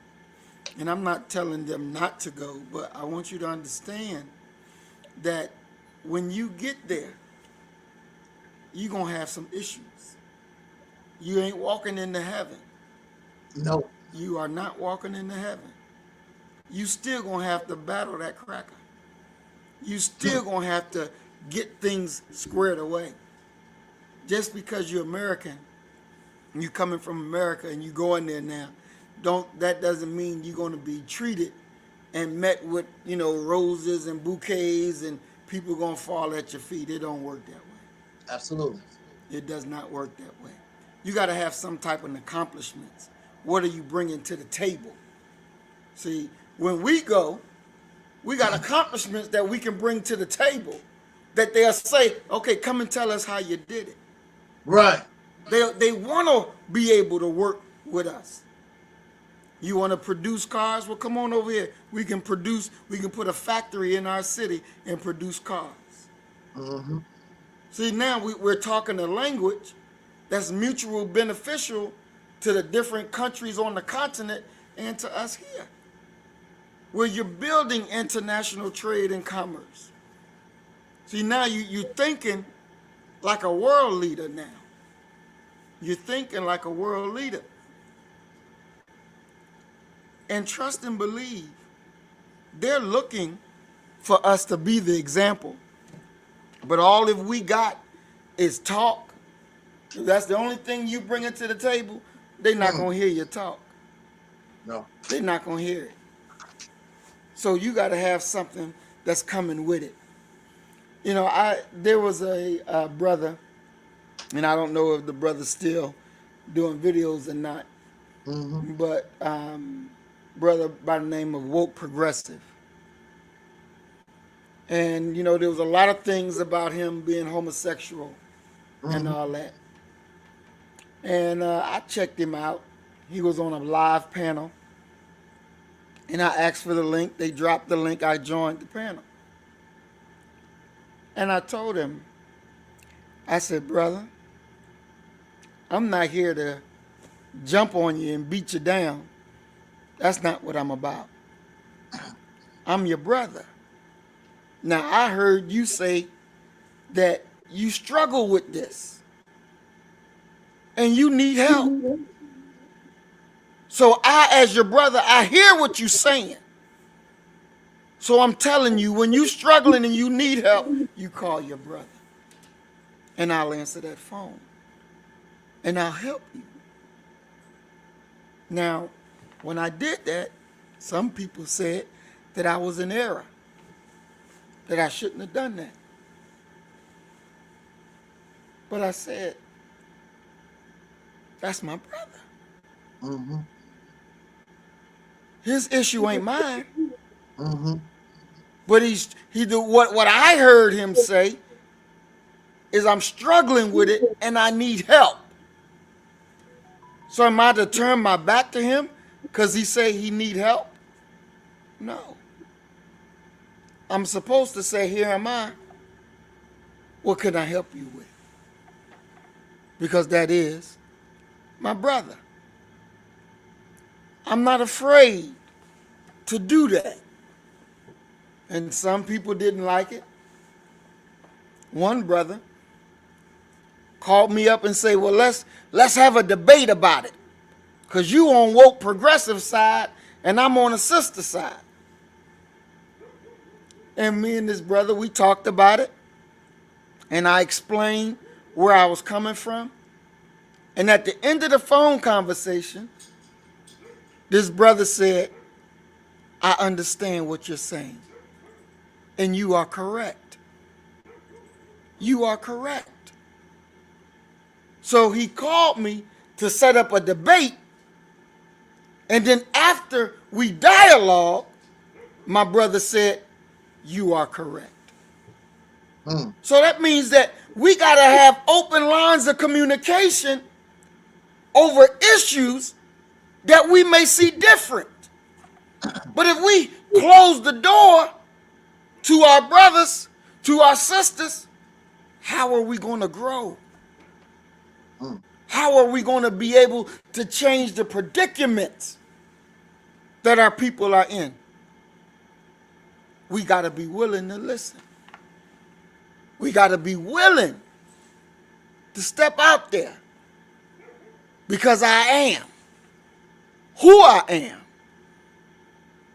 and I'm not telling them not to go, but I want you to understand that when you get there, you're going to have some issues. You ain't walking into heaven. No. You are not walking into heaven. You still going to have to battle that cracker. You still going to have to get things squared away. Just because you're American, you coming from America and you go in there now, that doesn't mean you're going to be treated and met with, you know, roses and bouquets and people going to fall at your feet. It don't work that way. Absolutely. It does not work that way. You got to have some type of accomplishments. What are you bringing to the table? See, when we go, we got accomplishments that we can bring to the table that they'll say, okay, come and tell us how you did it. Right. They want to be able to work with us. You want to produce cars? Well, come on over here. We can put a factory in our city and produce cars. Mm-hmm. See, now we're talking a language that's mutual beneficial to the different countries on the continent and to us here, where you're building international trade and commerce. See, now you're thinking like a world leader now. You're thinking like a world leader. And trust and believe, they're looking for us to be the example. But all if we got is talk, if that's the only thing you bring to the table, they're not going to hear your talk. No. They're not going to hear it. So you got to have something that's coming with it. You know, there was a brother, and I don't know if the brother's still doing videos or not, but brother by the name of Woke Progressive. And, you know, there was a lot of things about him being homosexual and all that. And I checked him out. He was on a live panel. And I asked for the link. They dropped the link. I joined the panel. And I told him, I said, brother, I'm not here to jump on you and beat you down. That's not what I'm about. I'm your brother. Now, I heard you say that you struggle with this and you need help. So I, as your brother, I hear what you're saying. So I'm telling you, when you're struggling and you need help, you call your brother. And I'll answer that phone. And I'll help you. Now, when I did that, some people said that I was in error, that I shouldn't have done that. But I said, that's my brother. His issue ain't mine. Mm-hmm. But what I heard him say is I'm struggling with it and I need help. So am I to turn my back to him because he say he need help? No. I'm supposed to say, here am I. What can I help you with? Because that is my brother. I'm not afraid to do that. And some people didn't like it. One brother called me up and said, well, let's have a debate about it. Because you on woke progressive side and I'm on a sister side. And me and this brother, we talked about it. And I explained where I was coming from. And at the end of the phone conversation, this brother said, I understand what you're saying. And you are correct. You are correct. So he called me to set up a debate. And then after we dialogued, my brother said, you are correct. So that means that we got to have open lines of communication over issues that we may see different. But if we close the door to our brothers, to our sisters, how are we going to grow? How are we going to be able to change the predicaments that our people are in? We got to be willing to listen. We got to be willing to step out there because I am who I am,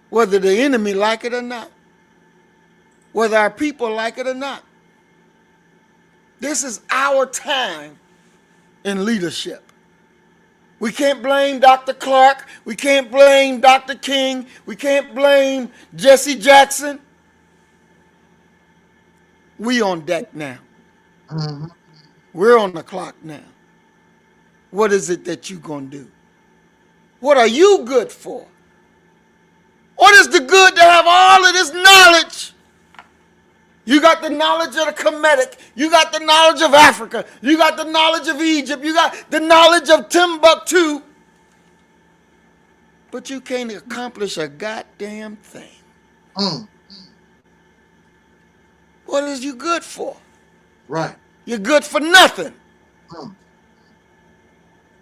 whether the enemy like it or not, whether our people like it or not. This is our time in leadership. We can't blame Dr. Clark. We can't blame Dr. King. We can't blame Jesse Jackson. We on deck now. We're on the clock now. What is it that you gonna do? What are you good for? What is the good to have all of this knowledge? You got the knowledge of the Kemetic. You got the knowledge of Africa. You got the knowledge of Egypt. You got the knowledge of Timbuktu. But you can't accomplish a goddamn thing. What is you good for? Right. You're good for nothing.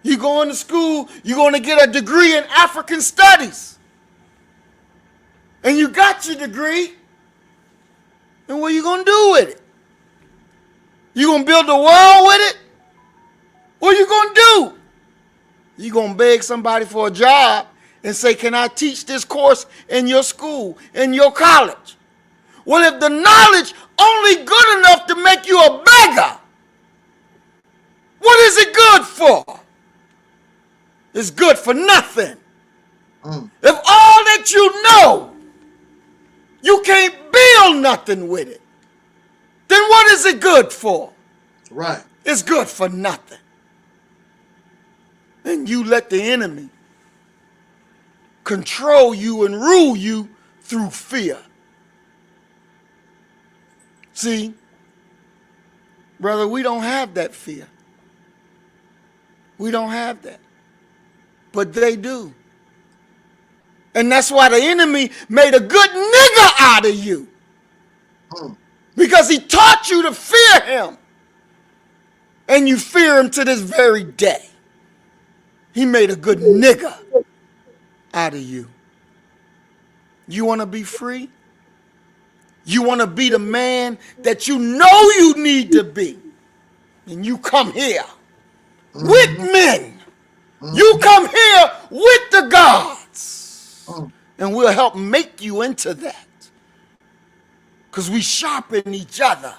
You going to school, you're going to get a degree in African studies. And you got your degree. And what are you going to do with it? You going to build the world with it? What are you going to do? You going to beg somebody for a job and say, can I teach this course in your school, in your college? Well, if the knowledge only good enough to make you a beggar, what is it good for? It's good for nothing. If all that you know, you can't build nothing with it, then what is it good for? Right. It's good for nothing. And you let the enemy control you and rule you through fear. See, brother, we don't have that fear. We don't have that. But they do. And that's why the enemy made a good nigga out of you. Because he taught you to fear him. And you fear him to this very day. He made a good nigga out of you. You want to be free? You want to be the man that you know you need to be. And you come here with men. You come here with the gods. And we'll help make you into that. Because we sharpen each other.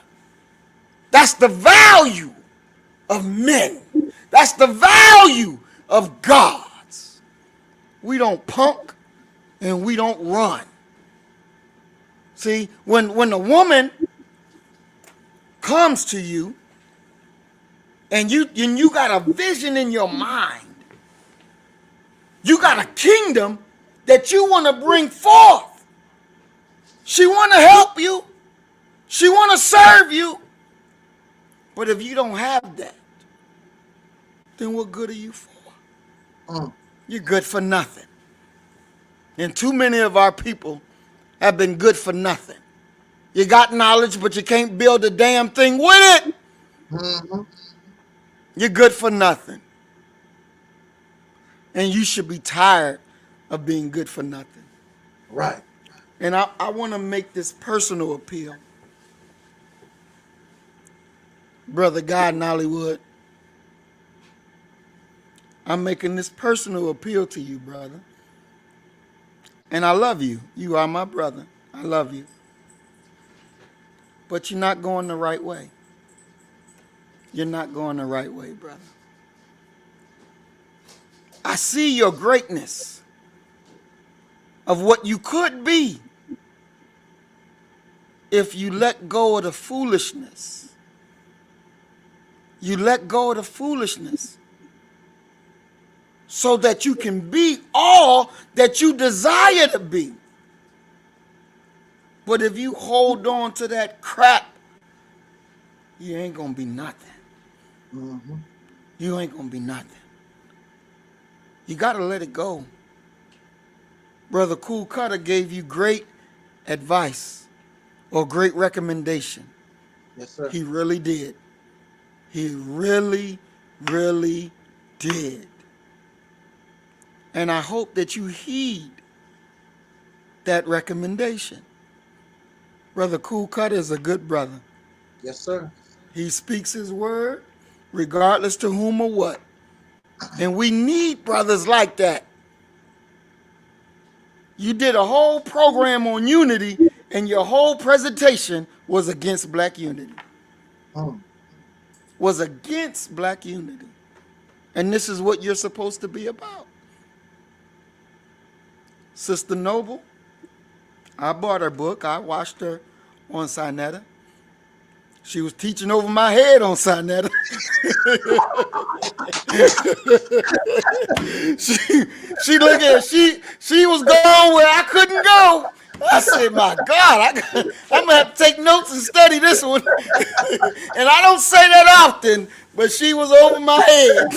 That's the value of men. That's the value of gods. We don't punk and we don't run. See, when a woman comes to you and you got a vision in your mind, you got a kingdom that you want to bring forth. She want to help you. She want to serve you. But if you don't have that, then what good are you for? You're good for nothing. And too many of our people have been good for nothing. You got knowledge, but you can't build a damn thing with it. You're good for nothing. And you should be tired of being good for nothing. Right. And I want to make this personal appeal. Brother God in Hollywood, I'm making this personal appeal to you, brother. And I love you. You are my brother. I love you. But you're not going the right way. You're not going the right way, brother. I see your greatness of what you could be if you let go of the foolishness. You let go of the foolishness so that you can be all that you desire to be. But if you hold on to that crap, you ain't going to be nothing. You ain't going to be nothing. You got to let it go. Brother Cool Cutter gave you great advice or great recommendation. Yes, sir. He really did. He really, really did. And I hope that you heed that recommendation. Brother Cool Cutter is a good brother. Yes, sir. He speaks his word regardless to whom or what. And we need brothers like that. You did a whole program on unity, and your whole presentation was against black unity. Was against black unity. And this is what you're supposed to be about. Sister Noble, I bought her book. I watched her on Sinetta. She was teaching over my head on Sinetta. she looked at it. She was going where I couldn't go. I said, my God, I'm going to have to take notes and study this one. And I don't say that often, but she was over my head.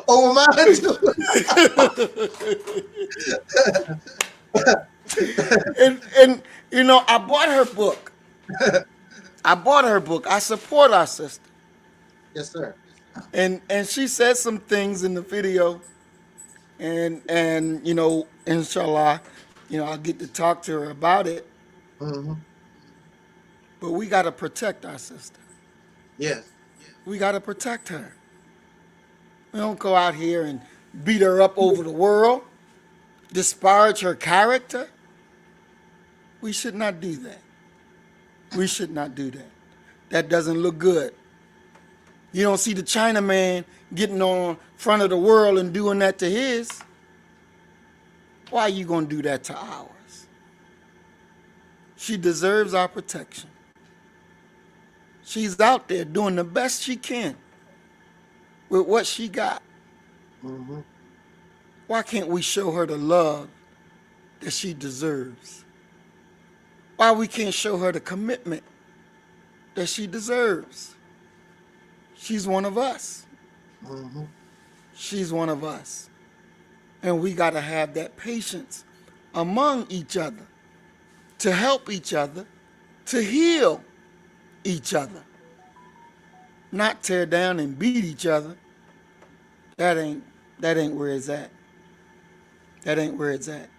Over mine too. and you know, I bought her book. I support our sister. Yes, sir. And she said some things in the video, and you know, inshallah, you know, I'll get to talk to her about it. But we got to protect our sister. Yes. We got to protect her. We don't go out here and beat her up over the world, disparage her character. We should not do that. We should not do that. That doesn't look good. You don't see the Chinaman getting on front of the world and doing that to his. Why are you going to do that to ours? She deserves our protection. She's out there doing the best she can with what she got. Why can't we show her the love that she deserves? Why we can't show her the commitment that she deserves? She's one of us. She's one of us. And we got to have that patience among each other to help each other, to heal each other. Not tear down and beat each other. That ain't where it's at. That ain't where it's at.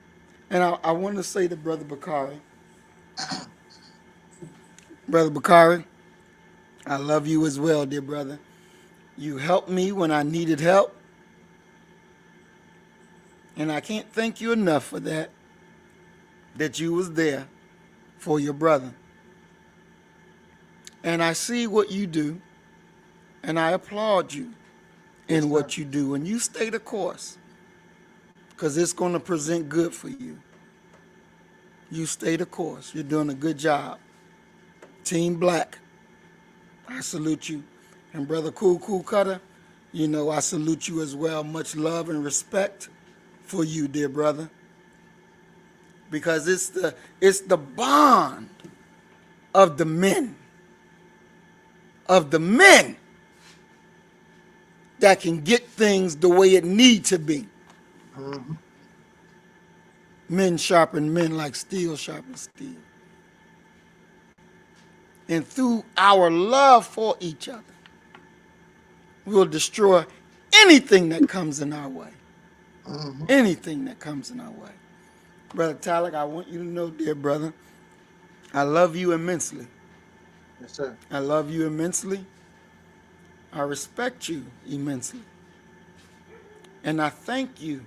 And I want to say to Brother Bakari, Brother Bakari, I love you as well, dear brother. You helped me when I needed help. And I can't thank you enough for that you was there for your brother. And I see what you do, and I applaud you in what you do. And you stay the course, because it's going to present good for you. You stay the course. You're doing a good job. Team Black, I salute you. And Brother Cool Cutter, you know, I salute you as well. Much love and respect. for you, dear brother, because it's the bond of the men, that can get things the way it need to be. Mm-hmm. Men sharpen men like steel sharpens steel. And through our love for each other, we'll destroy anything that comes in our way. Mm-hmm. Anything that comes in our way. Brother Taalik, I want you to know, dear brother, I love you immensely. Yes, sir. I love you immensely. I respect you immensely. And I thank you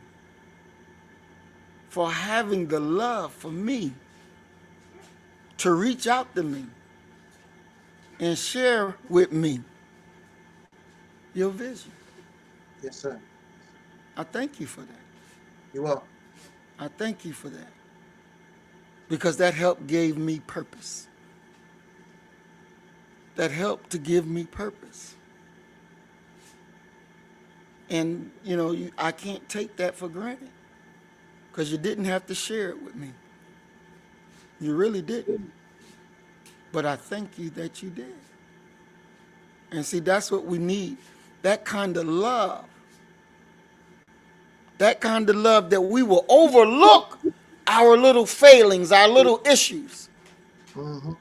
for having the love for me to reach out to me and share with me your vision. Yes, sir. I thank you for that. You're welcome. I thank you for that. Because that help gave me purpose. That helped to give me purpose. And, you know, I can't take that for granted. Because you didn't have to share it with me. You really didn't. But I thank you that you did. And see, that's what we need. That kind of love. That kind of love that we will overlook our little failings, our little issues. Mm-hmm.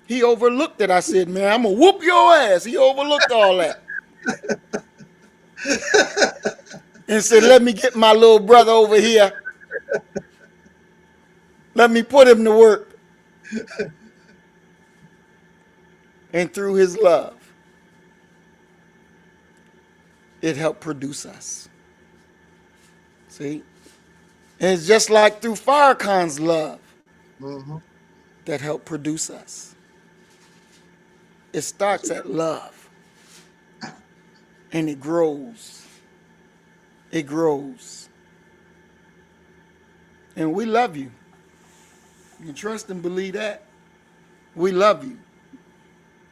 He overlooked it. I said, man, I'm going to whoop your ass. He overlooked all that. And said, let me get my little brother over here. Let me put him to work. And through his love, it helped produce us. See? And it's just like through Farrakhan's love Mm-hmm. that helped produce us. It starts at love. And it grows. It grows. And we love you. You can trust and believe that. We love you.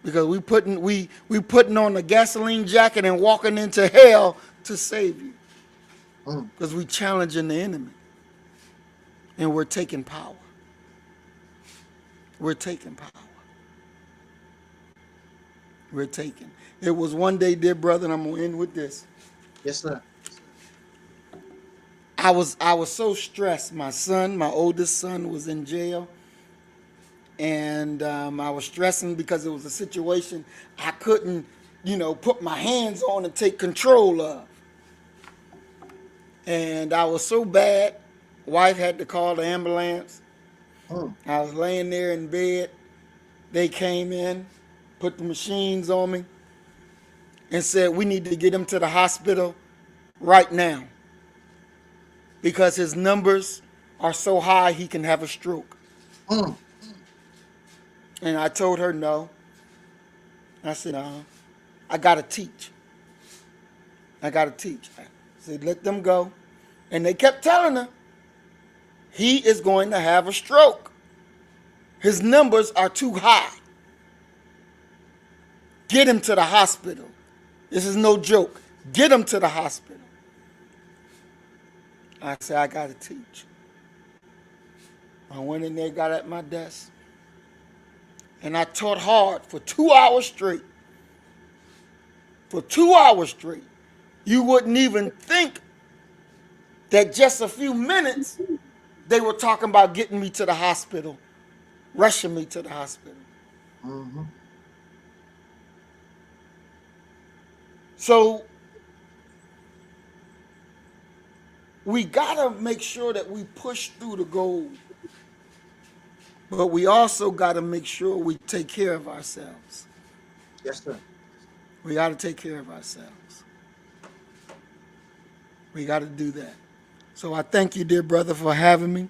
Because we putting on a gasoline jacket and walking into hell to save you. Because we challenging the enemy. And we're taking power. We're taking power. We're taking. It was one day, dear brother, and I'm going to end with this. Yes, sir. I was so stressed. My oldest son was in jail. And I was stressing because it was a situation I couldn't, put my hands on and take control of. And I was so bad, wife had to call the ambulance. I was laying there in bed. They came in, put the machines on me, and said, we need to get him to the hospital right now because his numbers are so high he can have a stroke. And I told her no. I said, I got to teach. I said, let them go. And they kept telling her, he is going to have a stroke. His numbers are too high. Get him to the hospital. This is no joke. Get him to the hospital. I said, I got to teach. I went in there, got at my desk, and I taught hard for 2 hours straight. For 2 hours straight. You wouldn't even think that just a few minutes they were talking about getting me to the hospital, rushing me to the hospital. Mm-hmm. So we got to make sure that we push through the goal. But we also got to make sure we take care of ourselves. Yes, sir. We got to take care of ourselves. We got to do that. So I thank you, dear brother, for having me.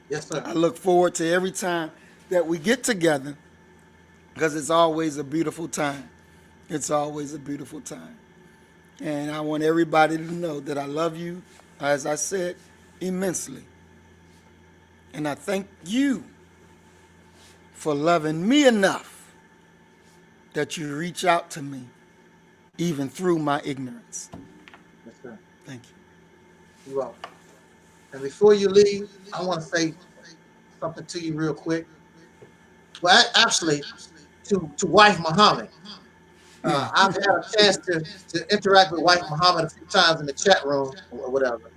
Yes, sir. I look forward to every time that we get together because it's always a beautiful time. It's always a beautiful time. And I want everybody to know that I love you, as I said, immensely. And I thank you for loving me enough that you reach out to me even through my ignorance. Yes, sir. Thank you. You're welcome. And before you leave, I want to say something to you real quick. Well, actually, to wife Muhammad. I've had a chance to interact with wife Muhammad a few times in the chat room or whatever.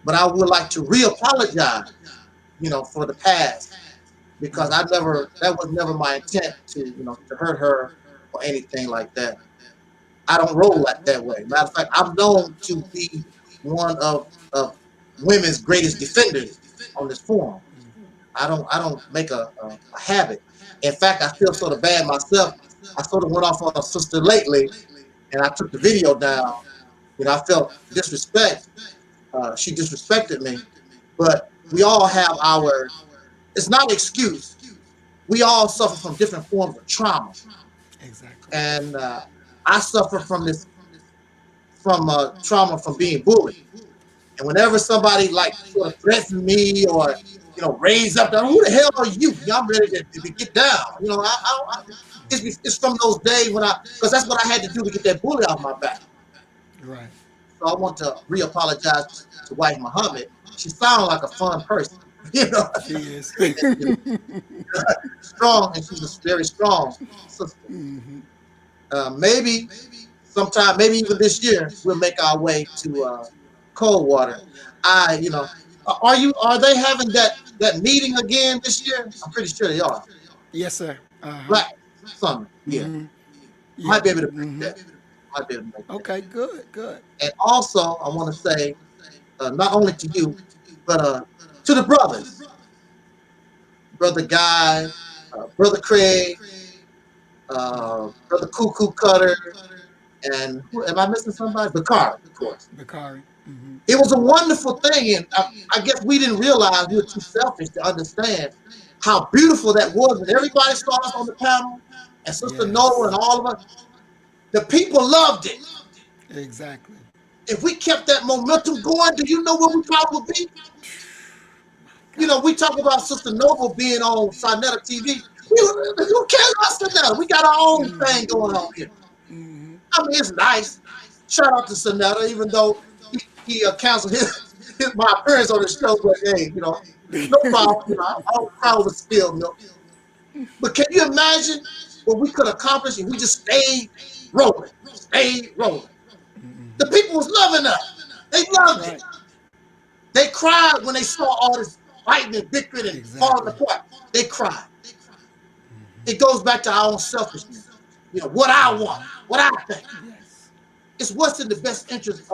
But I would like to re-apologize, for the past, because that was never my intent to hurt her or anything like that. I don't roll that way. Matter of fact, I'm known to be one of women's greatest defenders on this forum. I don't make a habit. In fact, I feel sort of bad myself. I sort of went off on a sister lately, and I took the video down. I felt disrespect. She disrespected me, but we all have it's not an excuse. We all suffer from different forms of trauma. Exactly. And I suffer from trauma from being bullied. And whenever somebody sort of threatens me or raise up, who the hell are you? I'm ready to get down. It's from those days because that's what I had to do to get that bully off my back. Right. So I want to re-apologize to wife Muhammad. She sounds like a fun person. She is. Strong, and she's a very strong sister. Maybe sometime, maybe even this year, we'll make our way to Coldwater. Are they having that meeting again this year? I'm pretty sure they are. Yes, sir. Right. Summer. Yeah. Might be able to make that. Might be able to make that. Okay, good. And also, I want to say, not only to you, but to the brothers. Brother Guy, Brother Craig, Brother Cuckoo Cutter, and am I missing somebody? Bakari, of course. Bakari. It was a wonderful thing, and I guess we didn't realize, we were too selfish to understand how beautiful that was. And everybody saw us on the panel, and Sister Noah and all of us. The people loved it. Exactly. If we kept that momentum going, do you know where we probably would be? We talk about Sister Noble being on Sinetta TV. Who cares about Sinetta? We got our own thing going on here. I mean, it's nice. Shout out to Sinetta, even though he canceled my appearance on the show. But hey, no problem. I don't cry over spilled milk. But can you imagine what we could accomplish if we just stayed rolling? The people was loving us. They loved it. They cried when they saw all this fighting and bickering and falling apart. They cried. It goes back to our own selfishness. What I want, what I think. It's what's in the best interest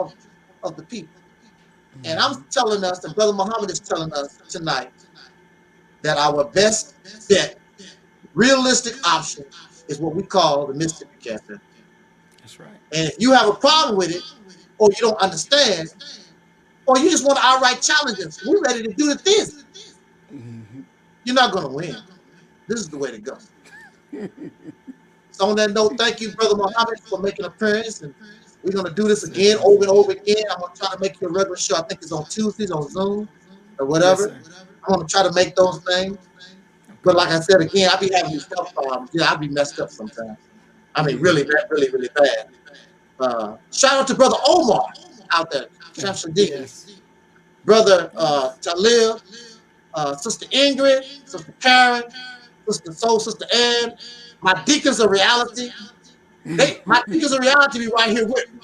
of the people. And I'm telling us, and Brother Muhammad is telling us tonight, that our best bet, realistic option, is what we call the Mississippi Cafe. That's right. And if you have a problem with it, or you don't understand, or you just want to outright challenge us, we're ready to do the thing. You're not going to win. This is the way to go. So on that note, thank you, Brother Muhammad, for making an appearance. And we're going to do this again, over and over again. I'm going to try to make you a regular show. I think it's on Tuesdays on Zoom or whatever. I'm going to try to make those things. But like I said, again, I be having these health problems. I be messed up sometimes. I mean, really bad, really bad. Shout out to Brother Omar out there. Brother Taalik, Sister Ingrid, Sister Karen, Sister Soul, Sister Ann, my deacons of reality. My deacons of reality be right here with me.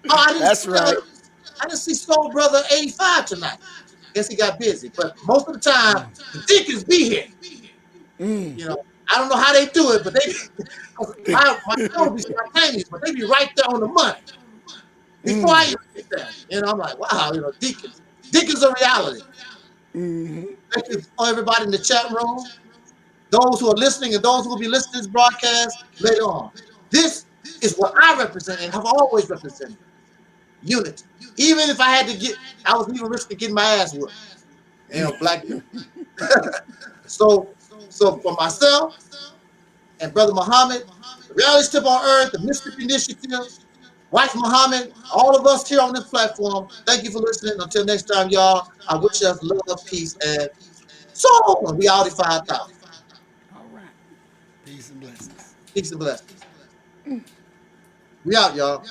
That's right. I didn't see Soul Brother 85 tonight. Guess he got busy, but most of the time the deacons be here. I don't know how they do it, but my show be spontaneous, but they be right there on the money. Before I even get there, I'm like, wow, deacons of reality. Thank you for everybody in the chat room, those who are listening and those who will be listening to this broadcast later on. This is what I represent and have always represented. Unity. Even if I had to I was even risking getting my ass whooped. Black people. So for myself and Brother Muhammad, the Realist Tip on Earth, the Mississippi Initiative, Wife Muhammad, all of us here on this platform, thank you for listening. Until next time, y'all, I wish us love, peace, and soul. We out at 5,000. All right. Peace and blessings. Peace and blessings. We out, y'all.